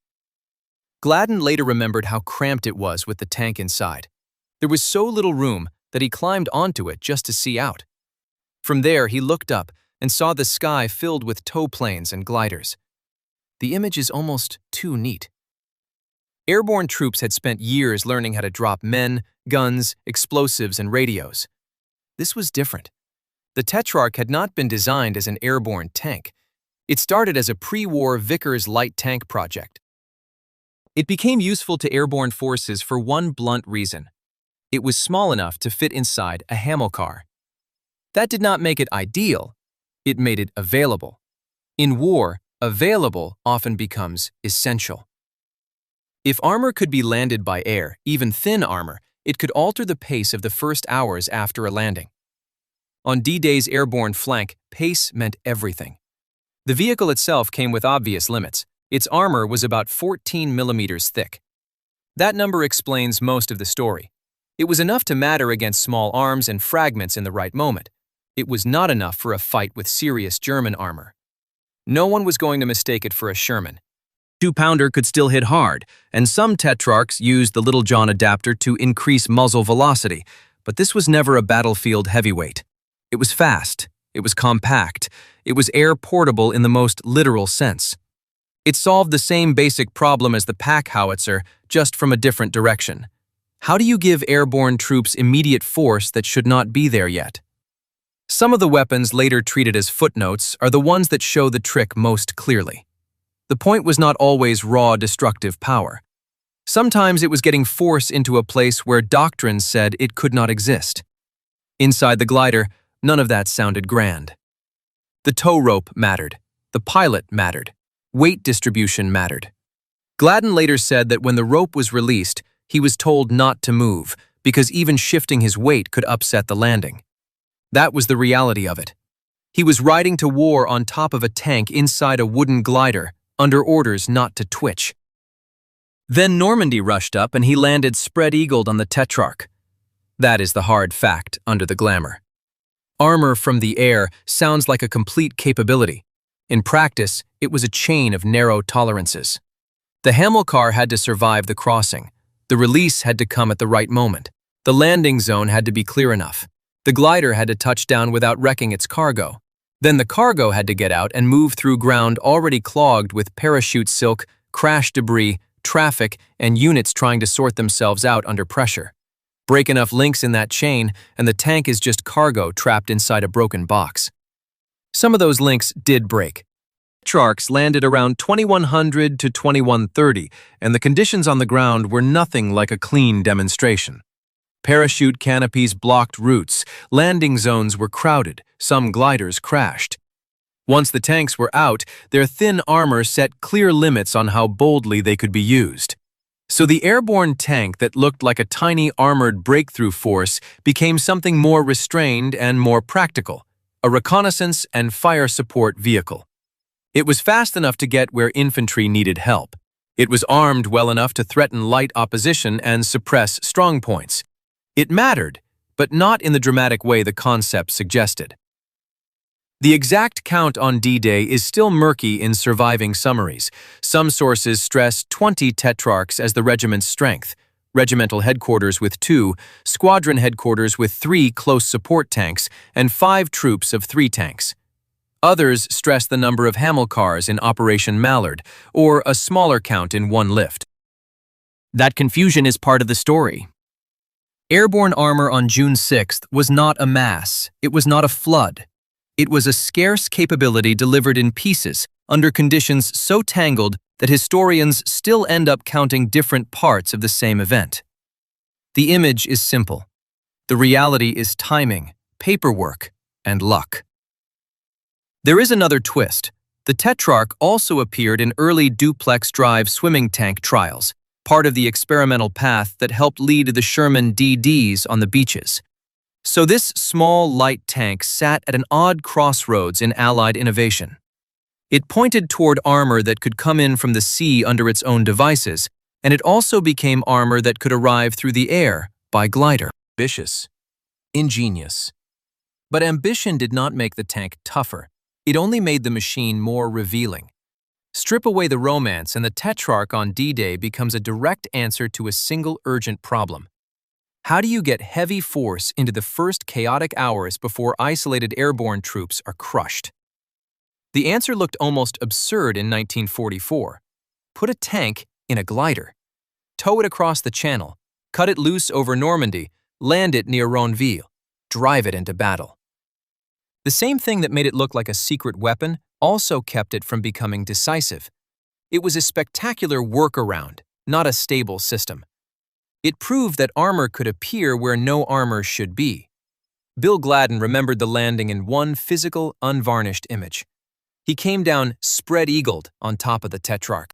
Gladden later remembered how cramped it was with the tank inside. There was so little room that he climbed onto it just to see out. From there, he looked up and saw the sky filled with tow planes and gliders. The image is almost too neat. Airborne troops had spent years learning how to drop men, guns, explosives, and radios. This was different. The Tetrarch had not been designed as an airborne tank. It started as a pre-war Vickers light tank project. It became useful to airborne forces for one blunt reason. It was small enough to fit inside a Hamilcar. That did not make it ideal. It made it available. In war, available often becomes essential. If armor could be landed by air, even thin armor, it could alter the pace of the first hours after a landing. On D-Day's airborne flank, pace meant everything. The vehicle itself came with obvious limits. Its armor was about 14 millimeters thick. That number explains most of the story. It was enough to matter against small arms and fragments in the right moment. It was not enough for a fight with serious German armor. No one was going to mistake it for a Sherman. 2-pounder could still hit hard, and some Tetrarchs used the Little John adapter to increase muzzle velocity, but this was never a battlefield heavyweight. It was fast, it was compact, it was air-portable in the most literal sense. It solved the same basic problem as the pack howitzer, just from a different direction. How do you give airborne troops immediate force that should not be there yet? Some of the weapons later treated as footnotes are the ones that show the trick most clearly. The point was not always raw destructive power. Sometimes it was getting force into a place where doctrine said it could not exist. Inside the glider, none of that sounded grand. The tow rope mattered. The pilot mattered. Weight distribution mattered. Gladden later said that when the rope was released, he was told not to move because even shifting his weight could upset the landing. That was the reality of it. He was riding to war on top of a tank inside a wooden glider, under orders not to twitch. Then Normandy rushed up and he landed spread-eagled on the Tetrarch. That is the hard fact under the glamour. Armor from the air sounds like a complete capability. In practice, it was a chain of narrow tolerances. The Hamilcar had to survive the crossing. The release had to come at the right moment. The landing zone had to be clear enough. The glider had to touch down without wrecking its cargo. Then the cargo had to get out and move through ground already clogged with parachute silk, crash debris, traffic, and units trying to sort themselves out under pressure. Break enough links in that chain, and the tank is just cargo trapped inside a broken box. Some of those links did break. Tetrarchs landed around 2100 to 2130, and the conditions on the ground were nothing like a clean demonstration. Parachute canopies blocked routes, landing zones were crowded, some gliders crashed. Once the tanks were out, their thin armor set clear limits on how boldly they could be used. So the airborne tank that looked like a tiny armored breakthrough force became something more restrained and more practical, a reconnaissance and fire support vehicle. It was fast enough to get where infantry needed help. It was armed well enough to threaten light opposition and suppress strongpoints. It mattered, but not in the dramatic way the concept suggested. The exact count on D-Day is still murky in surviving summaries. Some sources stress 20 Tetrarchs as the regiment's strength. regimental headquarters with 2, squadron headquarters with 3 close support tanks, and 5 troops of 3 tanks. Others stress the number of Hamilcars in Operation Mallard, or a smaller count in one lift. That confusion is part of the story. Airborne armor on June 6th was not a mass, it was not a flood. It was a scarce capability delivered in pieces, under conditions so tangled that historians still end up counting different parts of the same event. The image is simple. The reality is timing, paperwork, and luck. There is another twist. The Tetrarch also appeared in early duplex drive swimming tank trials, part of the experimental path that helped lead the Sherman DDs on the beaches. So this small, light tank sat at an odd crossroads in Allied innovation. It pointed toward armor that could come in from the sea under its own devices, and it also became armor that could arrive through the air by glider. Ambitious. Ingenious. But ambition did not make the tank tougher. It only made the machine more revealing. Strip away the romance and the Tetrarch on D-Day becomes a direct answer to a single urgent problem. How do you get heavy force into the first chaotic hours before isolated airborne troops are crushed? The answer looked almost absurd in 1944. Put a tank in a glider. Tow it across the channel, cut it loose over Normandy, land it near Ronville, drive it into battle. The same thing that made it look like a secret weapon also kept it from becoming decisive. It was a spectacular workaround, not a stable system. It proved that armor could appear where no armor should be. Bill Gladden remembered the landing in one physical, unvarnished image. He came down spread-eagled on top of the Tetrarch.